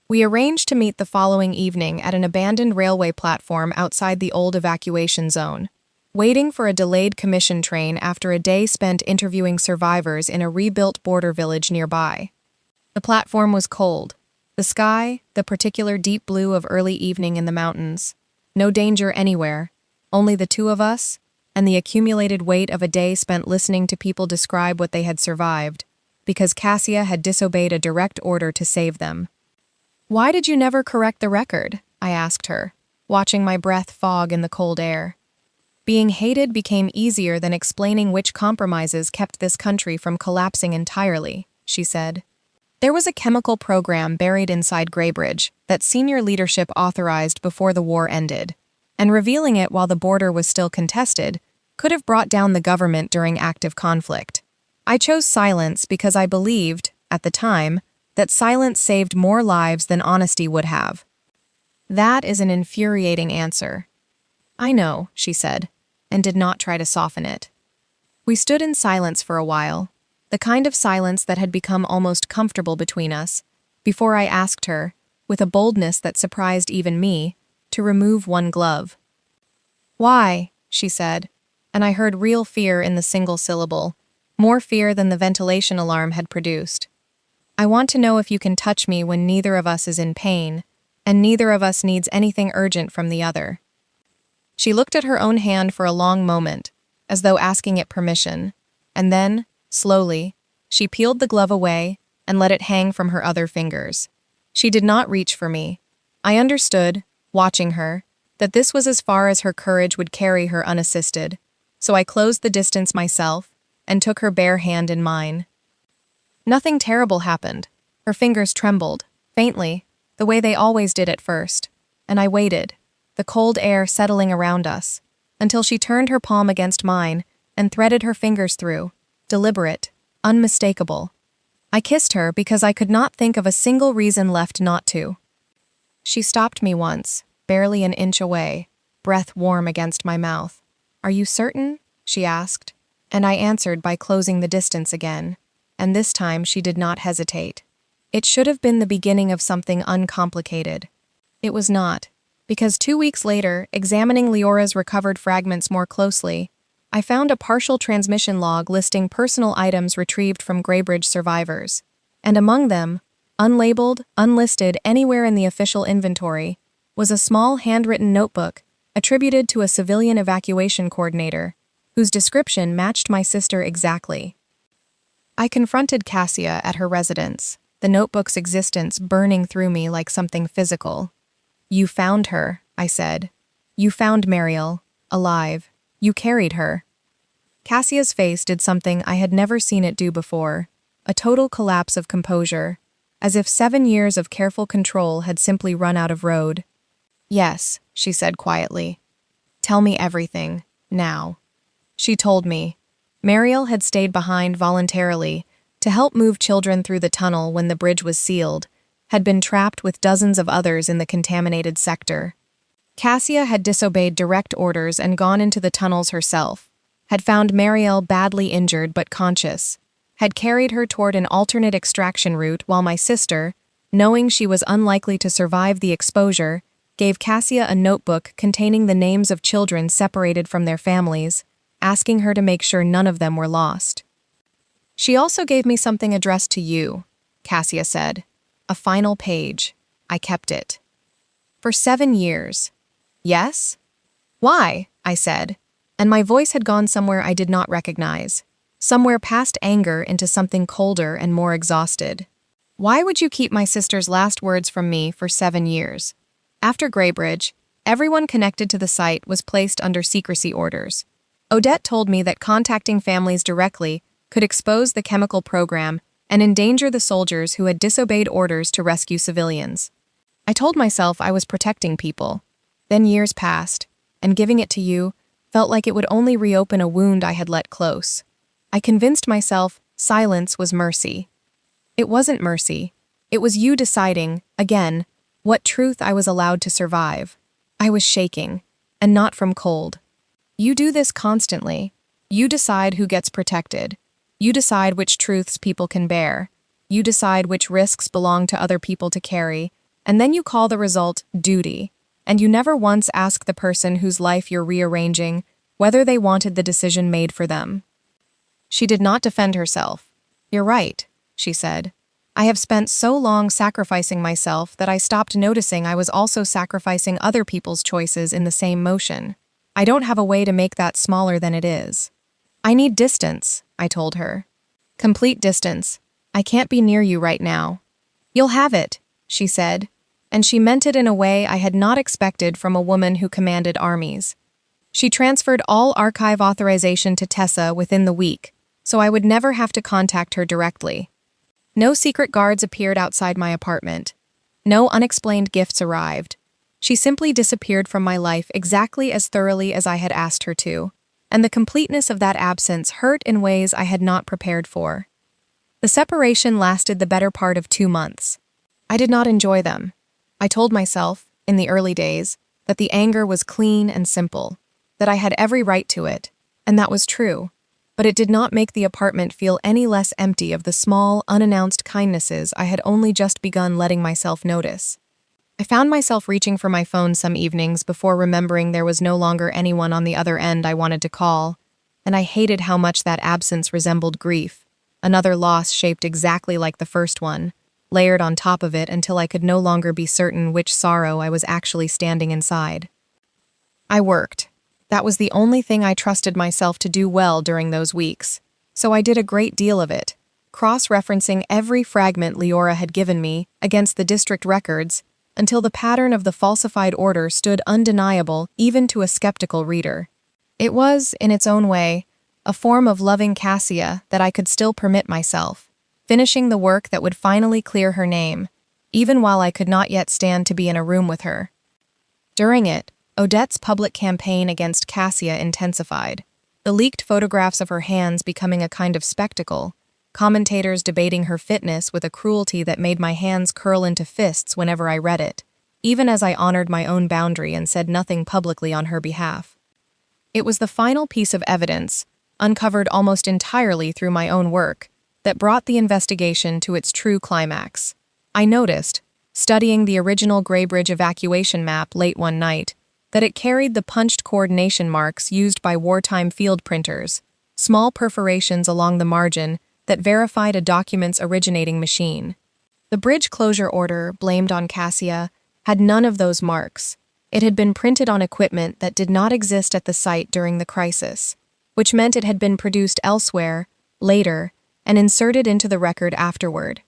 We arranged to meet the following evening at an abandoned railway platform outside the old evacuation zone, waiting for a delayed commission train after a day spent interviewing survivors in a rebuilt border village nearby. The platform was cold. The sky, the particular deep blue of early evening in the mountains. No danger anywhere, only the 2 of us, and the accumulated weight of a day spent listening to people describe what they had survived, because Cassia had disobeyed a direct order to save them. "Why did you never correct the record?" I asked her, watching my breath fog in the cold air. "Being hated became easier than explaining which compromises kept this country from collapsing entirely," she said. There was a chemical program buried inside Greybridge that senior leadership authorized before the war ended, and revealing it while the border was still contested could have brought down the government during active conflict. I chose silence because I believed, at the time, that silence saved more lives than honesty would have. That is an infuriating answer. "I know," she said, and did not try to soften it. We stood in silence for a while, the kind of silence that had become almost comfortable between us, before I asked her, with a boldness that surprised even me, to remove one glove. "Why?" she said, and I heard real fear in the single syllable, more fear than the ventilation alarm had produced. "I want to know if you can touch me when neither of us is in pain, and neither of us needs anything urgent from the other." She looked at her own hand for a long moment, as though asking it permission, and then, slowly, she peeled the glove away and let it hang from her other fingers. She did not reach for me. I understood, watching her, that this was as far as her courage would carry her unassisted, so I closed the distance myself and took her bare hand in mine. Nothing terrible happened. Her fingers trembled, faintly, the way they always did at first, and I waited, the cold air settling around us, until she turned her palm against mine and threaded her fingers through, deliberate, unmistakable. I kissed her because I could not think of a single reason left not to. She stopped me once, barely an inch away, breath warm against my mouth. "Are you certain?" she asked, and I answered by closing the distance again, and this time she did not hesitate. It should have been the beginning of something uncomplicated. It was not, because 2 weeks later, examining Leora's recovered fragments more closely, I found a partial transmission log listing personal items retrieved from Greybridge survivors, and among them, unlabeled, unlisted anywhere in the official inventory, was a small handwritten notebook attributed to a civilian evacuation coordinator, whose description matched my sister exactly. I confronted Cassia at her residence, the notebook's existence burning through me like something physical. "You found her," I said. "You found Mariel, alive. You carried her." Cassia's face did something I had never seen it do before, a total collapse of composure, as if 7 years of careful control had simply run out of road. "Yes," she said quietly. "Tell me everything, now." She told me. Mariel had stayed behind voluntarily to help move children through the tunnel when the bridge was sealed, had been trapped with dozens of others in the contaminated sector. Cassia had disobeyed direct orders and gone into the tunnels herself, had found Mariel badly injured but conscious, had carried her toward an alternate extraction route while my sister, knowing she was unlikely to survive the exposure, gave Cassia a notebook containing the names of children separated from their families, asking her to make sure none of them were lost. "She also gave me something addressed to you," Cassia said. "A final page. I kept it. For 7 years. Yes?" "Why?" I said, and my voice had gone somewhere I did not recognize, somewhere past anger into something colder and more exhausted. "Why would you keep my sister's last words from me for 7 years? After Greybridge, everyone connected to the site was placed under secrecy orders. Odette told me that contacting families directly could expose the chemical program and endanger the soldiers who had disobeyed orders to rescue civilians. I told myself I was protecting people. Then years passed, and giving it to you felt like it would only reopen a wound I had let close. I convinced myself silence was mercy. It wasn't mercy. It was you deciding, again, what truth I was allowed to survive. I was shaking, and not from cold. You do this constantly. You decide who gets protected. You decide which truths people can bear. You decide which risks belong to other people to carry, and then you call the result duty. And you never once ask the person whose life you're rearranging whether they wanted the decision made for them." She did not defend herself. "You're right," she said. "I have spent so long sacrificing myself that I stopped noticing I was also sacrificing other people's choices in the same motion. I don't have a way to make that smaller than it is. I need distance," I told her. "Complete distance. I can't be near you right now." "You'll have it," she said, and she meant it in a way I had not expected from a woman who commanded armies. She transferred all archive authorization to Tessa within the week, so I would never have to contact her directly. No secret guards appeared outside my apartment. No unexplained gifts arrived. She simply disappeared from my life exactly as thoroughly as I had asked her to, and the completeness of that absence hurt in ways I had not prepared for. The separation lasted the better part of 2 months. I did not enjoy them. I told myself, in the early days, that the anger was clean and simple, that I had every right to it, and that was true. but it did not make the apartment feel any less empty of the small, unannounced kindnesses I had only just begun letting myself notice. I found myself reaching for my phone some evenings before remembering there was no longer anyone on the other end I wanted to call, and I hated how much that absence resembled grief, another loss shaped exactly like the first one, layered on top of it until I could no longer be certain which sorrow I was actually standing inside. I worked. That was the only thing I trusted myself to do well during those weeks, so I did a great deal of it, cross-referencing every fragment Leora had given me against the district records until the pattern of the falsified order stood undeniable even to a skeptical reader. It was, in its own way, a form of loving Cassia that I could still permit myself, finishing the work that would finally clear her name, even while I could not yet stand to be in a room with her. During it, Odette's public campaign against Cassia intensified, the leaked photographs of her hands becoming a kind of spectacle, commentators debating her fitness with a cruelty that made my hands curl into fists whenever I read it, even as I honored my own boundary and said nothing publicly on her behalf. It was the final piece of evidence, uncovered almost entirely through my own work, that brought the investigation to its true climax. I noticed, studying the original Greybridge evacuation map late one night, that it carried the punched coordination marks used by wartime field printers, small perforations along the margin that verified a document's originating machine. The bridge closure order, blamed on Cassia, had none of those marks. It had been printed on equipment that did not exist at the site during the crisis, which meant it had been produced elsewhere, later, and inserted into the record afterward.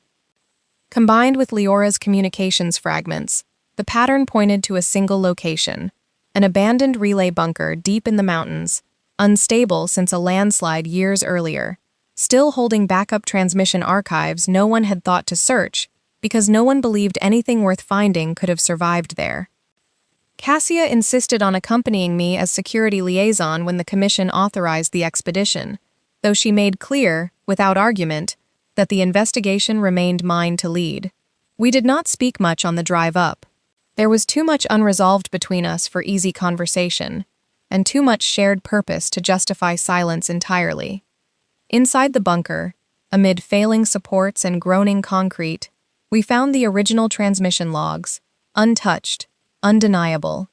Combined with Leora's communications fragments, the pattern pointed to a single location, an abandoned relay bunker deep in the mountains, unstable since a landslide years earlier, still holding backup transmission archives no one had thought to search because no one believed anything worth finding could have survived there. Cassia insisted on accompanying me as security liaison when the commission authorized the expedition, though she made clear, without argument, that the investigation remained mine to lead. We did not speak much on the drive up. There was too much unresolved between us for easy conversation, and too much shared purpose to justify silence entirely. Inside the bunker, amid failing supports and groaning concrete, we found the original transmission logs, untouched, undeniable.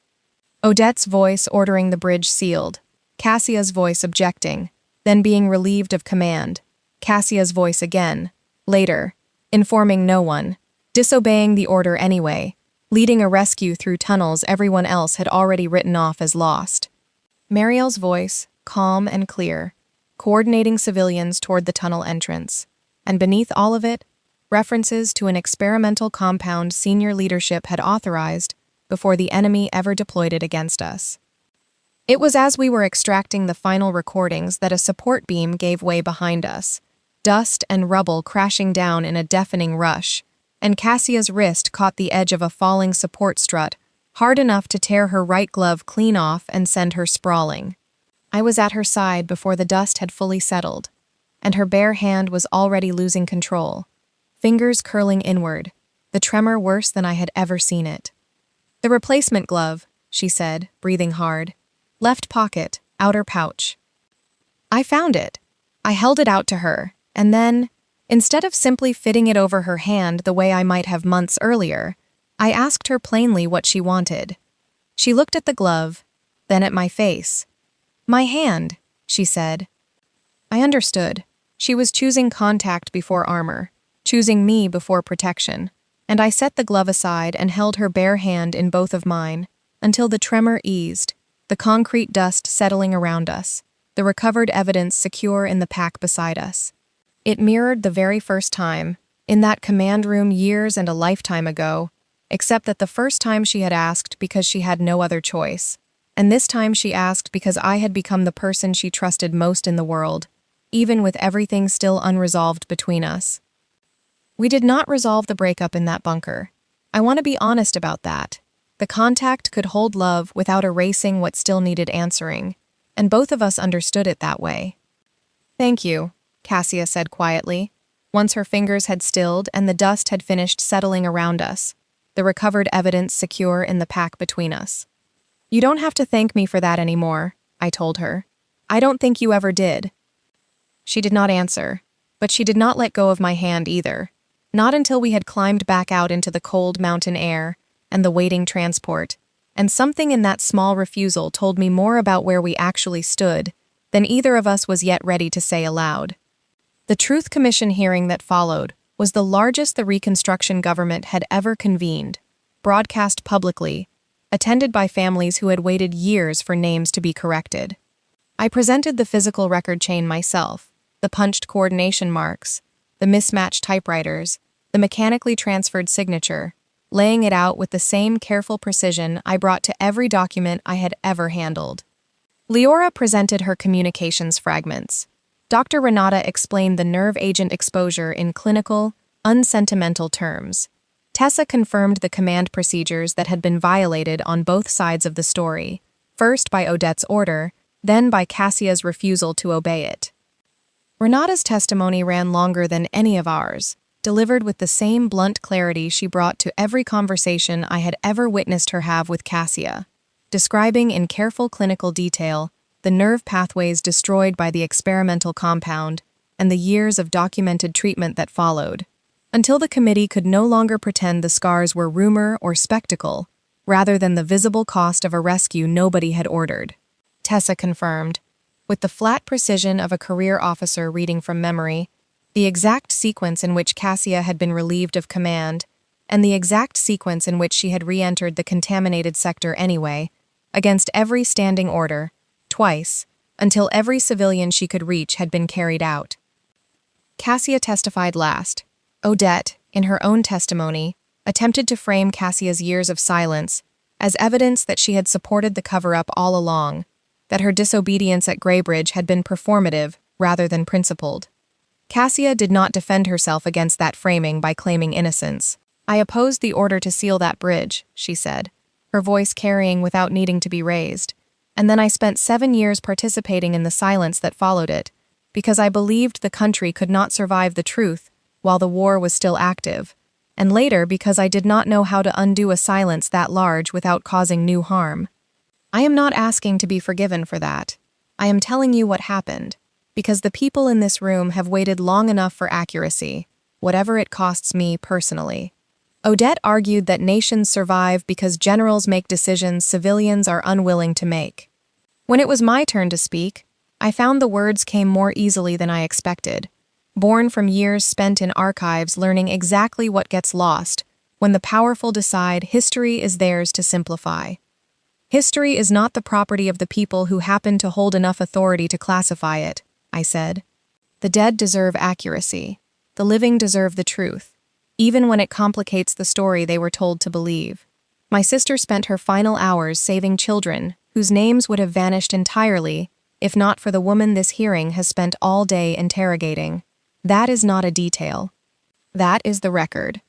Odette's voice ordering the bridge sealed, Cassia's voice objecting, then being relieved of command, Cassia's voice again, later, informing no one, disobeying the order anyway, leading a rescue through tunnels everyone else had already written off as lost. Marielle's voice, calm and clear, coordinating civilians toward the tunnel entrance, and beneath all of it, references to an experimental compound senior leadership had authorized before the enemy ever deployed it against us. It was as we were extracting the final recordings that a support beam gave way behind us, dust and rubble crashing down in a deafening rush, and Cassia's wrist caught the edge of a falling support strut, hard enough to tear her right glove clean off and send her sprawling. I was at her side before the dust had fully settled, and her bare hand was already losing control, fingers curling inward, the tremor worse than I had ever seen it. "The replacement glove," she said, breathing hard. "Left pocket, outer pouch." I found it. I held it out to her, and then, instead of simply fitting it over her hand the way I might have months earlier, I asked her plainly what she wanted. She looked at the glove, then at my face. "My hand," she said. I understood. She was choosing contact before armor, choosing me before protection, and I set the glove aside and held her bare hand in both of mine until the tremor eased, the concrete dust settling around us, the recovered evidence secure in the pack beside us. It mirrored the very first time, in that command room years and a lifetime ago, except that the first time she had asked because she had no other choice, and this time she asked because I had become the person she trusted most in the world, even with everything still unresolved between us. We did not resolve the breakup in that bunker. I want to be honest about that. The contact could hold love without erasing what still needed answering, and both of us understood it that way. "Thank you," Cassia said quietly, once her fingers had stilled and the dust had finished settling around us, the recovered evidence secure in the pack between us. "You don't have to thank me for that anymore," I told her. "I don't think you ever did." She did not answer, but she did not let go of my hand either. Not until we had climbed back out into the cold mountain air and the waiting transport, and something in that small refusal told me more about where we actually stood than either of us was yet ready to say aloud. The Truth Commission hearing that followed was the largest the Reconstruction government had ever convened, broadcast publicly, attended by families who had waited years for names to be corrected. I presented the physical record chain myself, the punched coordination marks, the mismatched typewriters, the mechanically transferred signature, laying it out with the same careful precision I brought to every document I had ever handled. Leora presented her communications fragments. Dr. Renata explained the nerve agent exposure in clinical, unsentimental terms. Tessa confirmed the command procedures that had been violated on both sides of the story, first by Odette's order, then by Cassia's refusal to obey it. Renata's testimony ran longer than any of ours, delivered with the same blunt clarity she brought to every conversation I had ever witnessed her have with Cassia, describing in careful clinical detail the nerve pathways destroyed by the experimental compound and the years of documented treatment that followed, until the committee could no longer pretend the scars were rumor or spectacle, rather than the visible cost of a rescue nobody had ordered. Tessa confirmed, with the flat precision of a career officer reading from memory, the exact sequence in which Cassia had been relieved of command, and the exact sequence in which she had re-entered the contaminated sector anyway, against every standing order, twice, until every civilian she could reach had been carried out. Cassia testified last. Odette, in her own testimony, attempted to frame Cassia's years of silence as evidence that she had supported the cover-up all along, that her disobedience at Greybridge had been performative rather than principled. Cassia did not defend herself against that framing by claiming innocence. I opposed the order to seal that bridge, she said, her voice carrying without needing to be raised, and then I spent 7 years participating in the silence that followed it, because I believed the country could not survive the truth while the war was still active, and later because I did not know how to undo a silence that large without causing new harm. I am not asking to be forgiven for that. I am telling you what happened, because the people in this room have waited long enough for accuracy, whatever it costs me personally. Odette argued that nations survive because generals make decisions civilians are unwilling to make. When it was my turn to speak, I found the words came more easily than I expected, born from years spent in archives learning exactly what gets lost when the powerful decide history is theirs to simplify. History is not the property of the people who happen to hold enough authority to classify it, I said. The dead deserve accuracy. The living deserve the truth, even when it complicates the story they were told to believe. My sister spent her final hours saving children whose names would have vanished entirely if not for the woman this hearing has spent all day interrogating. That is not a detail. That is the record.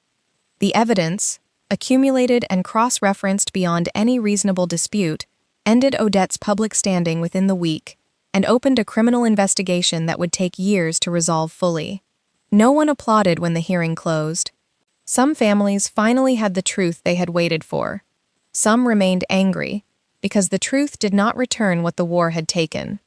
The evidence, accumulated and cross-referenced beyond any reasonable dispute, ended Odette's public standing within the week and opened a criminal investigation that would take years to resolve fully. No one applauded when the hearing closed. Some families finally had the truth they had waited for. Some remained angry because the truth did not return what the war had taken.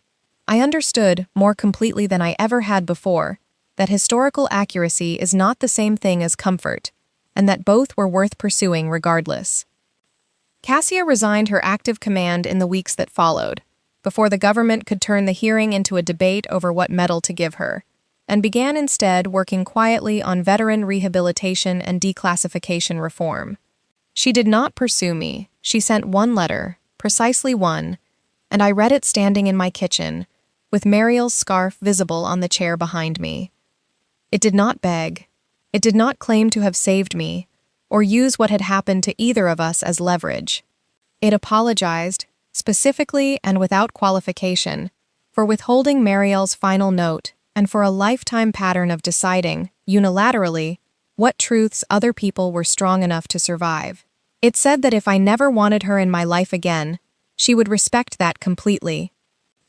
I understood, more completely than I ever had before, that historical accuracy is not the same thing as comfort, and that both were worth pursuing regardless. Cassia resigned her active command in the weeks that followed, before the government could turn the hearing into a debate over what medal to give her, and began instead working quietly on veteran rehabilitation and declassification reform. She did not pursue me. She sent one letter, precisely one, and I read it standing in my kitchen, with Mariel's scarf visible on the chair behind me. It did not beg. It did not claim to have saved me, or use what had happened to either of us as leverage. It apologized, specifically and without qualification, for withholding Mariel's final note and for a lifetime pattern of deciding, unilaterally, what truths other people were strong enough to survive. It said that if I never wanted her in my life again, she would respect that completely.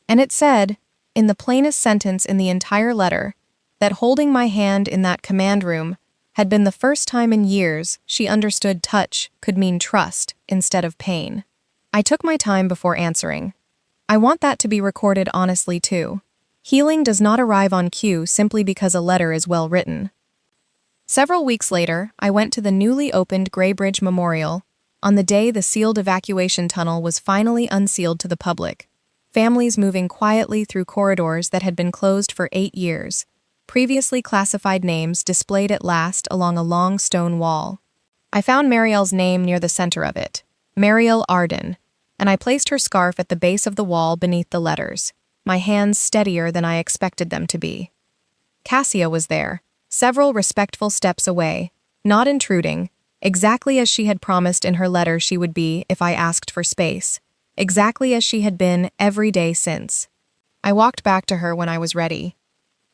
And it said, in the plainest sentence in the entire letter, that holding my hand in that command room had been the first time in years she understood touch could mean trust instead of pain. I took my time before answering. I want that to be recorded honestly too. Healing does not arrive on cue simply because a letter is well written. Several weeks later, I went to the newly opened Greybridge Memorial, on the day the sealed evacuation tunnel was finally unsealed to the public. Families moving quietly through corridors that had been closed for 8 years. Previously classified names displayed at last along a long stone wall. I found Marielle's name near the center of it, Elise Arden, and I placed her scarf at the base of the wall beneath the letters, my hands steadier than I expected them to be. Cassia was there, several respectful steps away, not intruding, exactly as she had promised in her letter she would be if I asked for space, exactly as she had been every day since. I walked back to her when I was ready.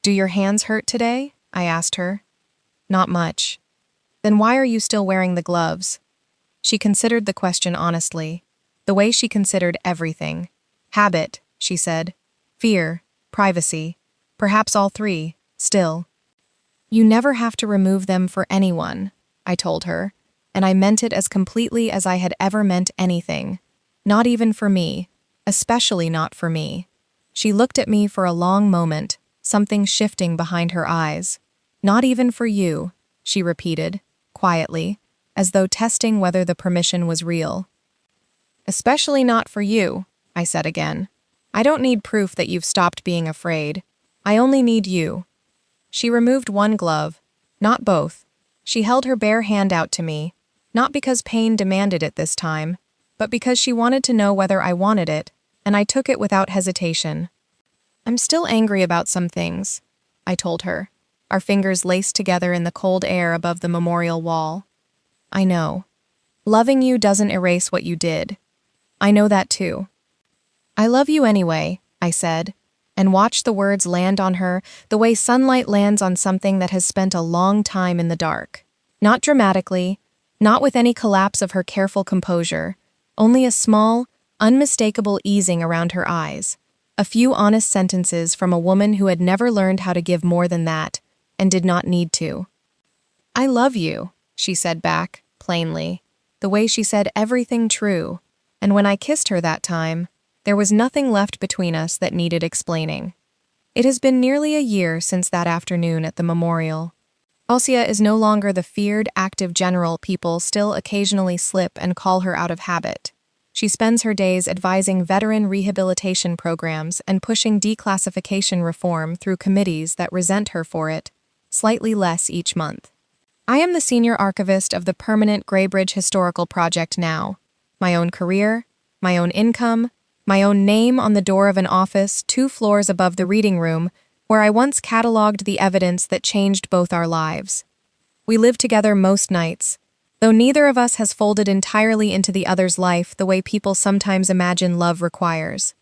"Do your hands hurt today?" I asked her. "Not much." "Then why are you still wearing the gloves?" She considered the question honestly, the way she considered everything. "Habit," she said. "Fear, privacy, perhaps all three, still." "You never have to remove them for anyone," I told her, and I meant it as completely as I had ever meant anything. Not even for me, especially not for me. She looked at me for a long moment, something shifting behind her eyes. "Not even for you," she repeated, quietly, as though testing whether the permission was real. "Especially not for you," I said again. "I don't need proof that you've stopped being afraid. I only need you." She removed one glove, not both. She held her bare hand out to me, not because pain demanded it this time, but because she wanted to know whether I wanted it, and I took it without hesitation. "I'm still angry about some things," I told her, our fingers laced together in the cold air above the memorial wall. "I know. Loving you doesn't erase what you did. I know that too." "I love you anyway," I said, and watched the words land on her the way sunlight lands on something that has spent a long time in the dark. Not dramatically, not with any collapse of her careful composure, only a small, unmistakable easing around her eyes, a few honest sentences from a woman who had never learned how to give more than that, and did not need to. "I love you," she said back, plainly, the way she said everything true, and when I kissed her that time, there was nothing left between us that needed explaining. It has been nearly a year since that afternoon at the memorial. Cassia is no longer the feared, active general people still occasionally slip and call her out of habit. She spends her days advising veteran rehabilitation programs and pushing declassification reform through committees that resent her for it, slightly less each month. I am the senior archivist of the permanent Greybridge Historical Project now. My own career, my own income, my own name on the door of an office 2 floors above the reading room where I once cataloged the evidence that changed both our lives. We live together most nights, though neither of us has folded entirely into the other's life the way people sometimes imagine love requires.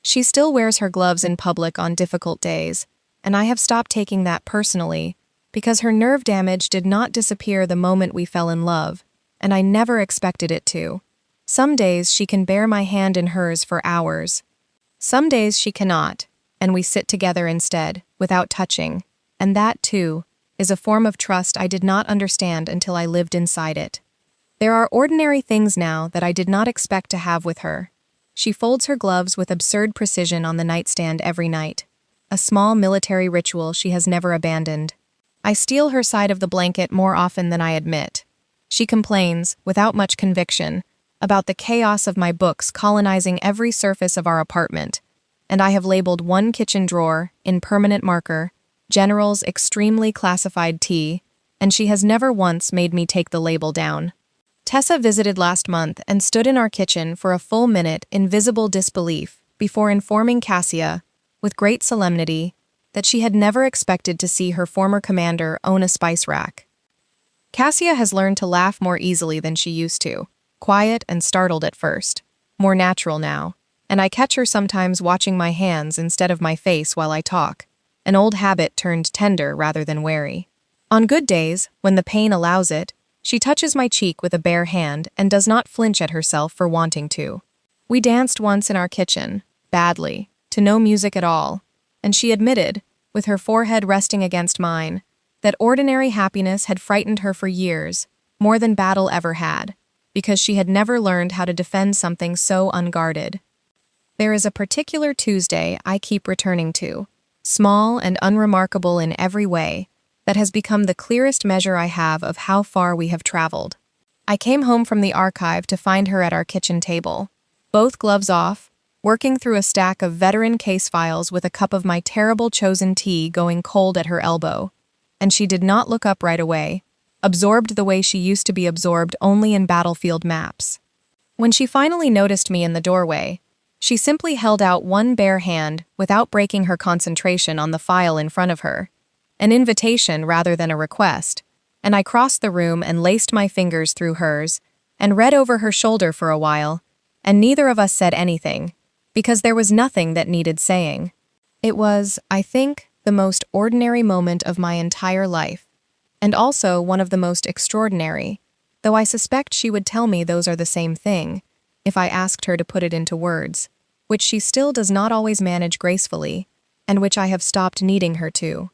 She still wears her gloves in public on difficult days, and I have stopped taking that personally because her nerve damage did not disappear the moment we fell in love, and I never expected it to. Some days she can bear my hand in hers for hours. Some days she cannot, and we sit together instead, without touching, and that, too, is a form of trust I did not understand until I lived inside it. There are ordinary things now that I did not expect to have with her. She folds her gloves with absurd precision on the nightstand every night, a small military ritual she has never abandoned. I steal her side of the blanket more often than I admit. She complains, without much conviction, about the chaos of my books colonizing every surface of our apartment, and I have labeled one kitchen drawer, in permanent marker, General's extremely classified tea, and she has never once made me take the label down. Tessa visited last month and stood in our kitchen for a full minute in visible disbelief before informing Cassia, with great solemnity, that she had never expected to see her former commander own a spice rack. Cassia has learned to laugh more easily than she used to, quiet and startled at first, more natural now, and I catch her sometimes watching my hands instead of my face while I talk, an old habit turned tender rather than wary. On good days, when the pain allows it, she touches my cheek with a bare hand and does not flinch at herself for wanting to. We danced once in our kitchen, badly, to no music at all, and she admitted, with her forehead resting against mine, that ordinary happiness had frightened her for years, more than battle ever had, because she had never learned how to defend something so unguarded. There is a particular Tuesday I keep returning to, small and unremarkable in every way, that has become the clearest measure I have of how far we have traveled. I came home from the archive to find her at our kitchen table, both gloves off, working through a stack of veteran case files with a cup of my terrible chosen tea going cold at her elbow. And she did not look up right away, absorbed the way she used to be absorbed only in battlefield maps. When she finally noticed me in the doorway, she simply held out one bare hand without breaking her concentration on the file in front of her, an invitation rather than a request, and I crossed the room and laced my fingers through hers and read over her shoulder for a while, and neither of us said anything, because there was nothing that needed saying. It was, I think, the most ordinary moment of my entire life, and also one of the most extraordinary, though I suspect she would tell me those are the same thing, if I asked her to put it into words, which she still does not always manage gracefully, and which I have stopped needing her to.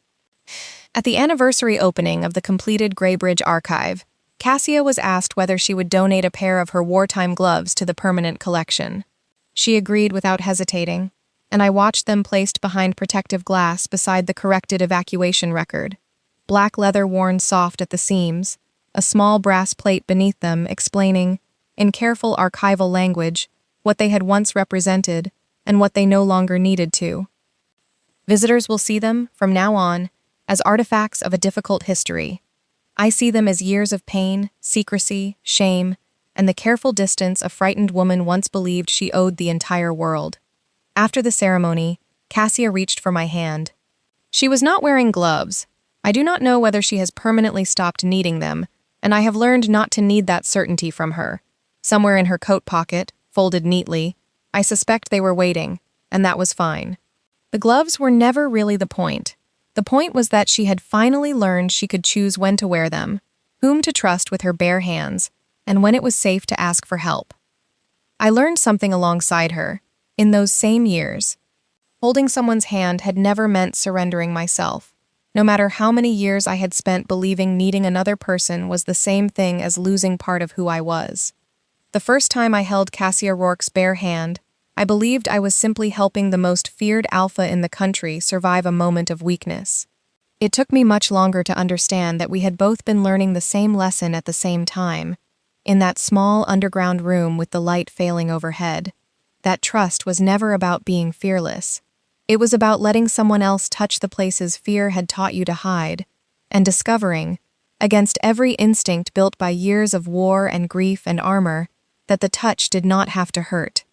At the anniversary opening of the completed Greybridge archive, Cassia was asked whether she would donate a pair of her wartime gloves to the permanent collection. She agreed without hesitating, and I watched them placed behind protective glass beside the corrected evacuation record, black leather worn soft at the seams, a small brass plate beneath them explaining, in careful archival language, what they had once represented and what they no longer needed to. Visitors will see them, from now on, as artifacts of a difficult history. I see them as years of pain, secrecy, shame, and the careful distance a frightened woman once believed she owed the entire world. After the ceremony, Cassia reached for my hand. She was not wearing gloves. I do not know whether she has permanently stopped needing them, and I have learned not to need that certainty from her. Somewhere in her coat pocket, folded neatly, I suspect they were waiting, and that was fine. The gloves were never really the point. The point was that she had finally learned she could choose when to wear them, whom to trust with her bare hands, and when it was safe to ask for help. I learned something alongside her, in those same years. Holding someone's hand had never meant surrendering myself, no matter how many years I had spent believing needing another person was the same thing as losing part of who I was. The first time I held Cassia Rourke's bare hand, I believed I was simply helping the most feared alpha in the country survive a moment of weakness. It took me much longer to understand that we had both been learning the same lesson at the same time, in that small underground room with the light failing overhead. That trust was never about being fearless. It was about letting someone else touch the places fear had taught you to hide, and discovering, against every instinct built by years of war and grief and armor, that the touch did not have to hurt.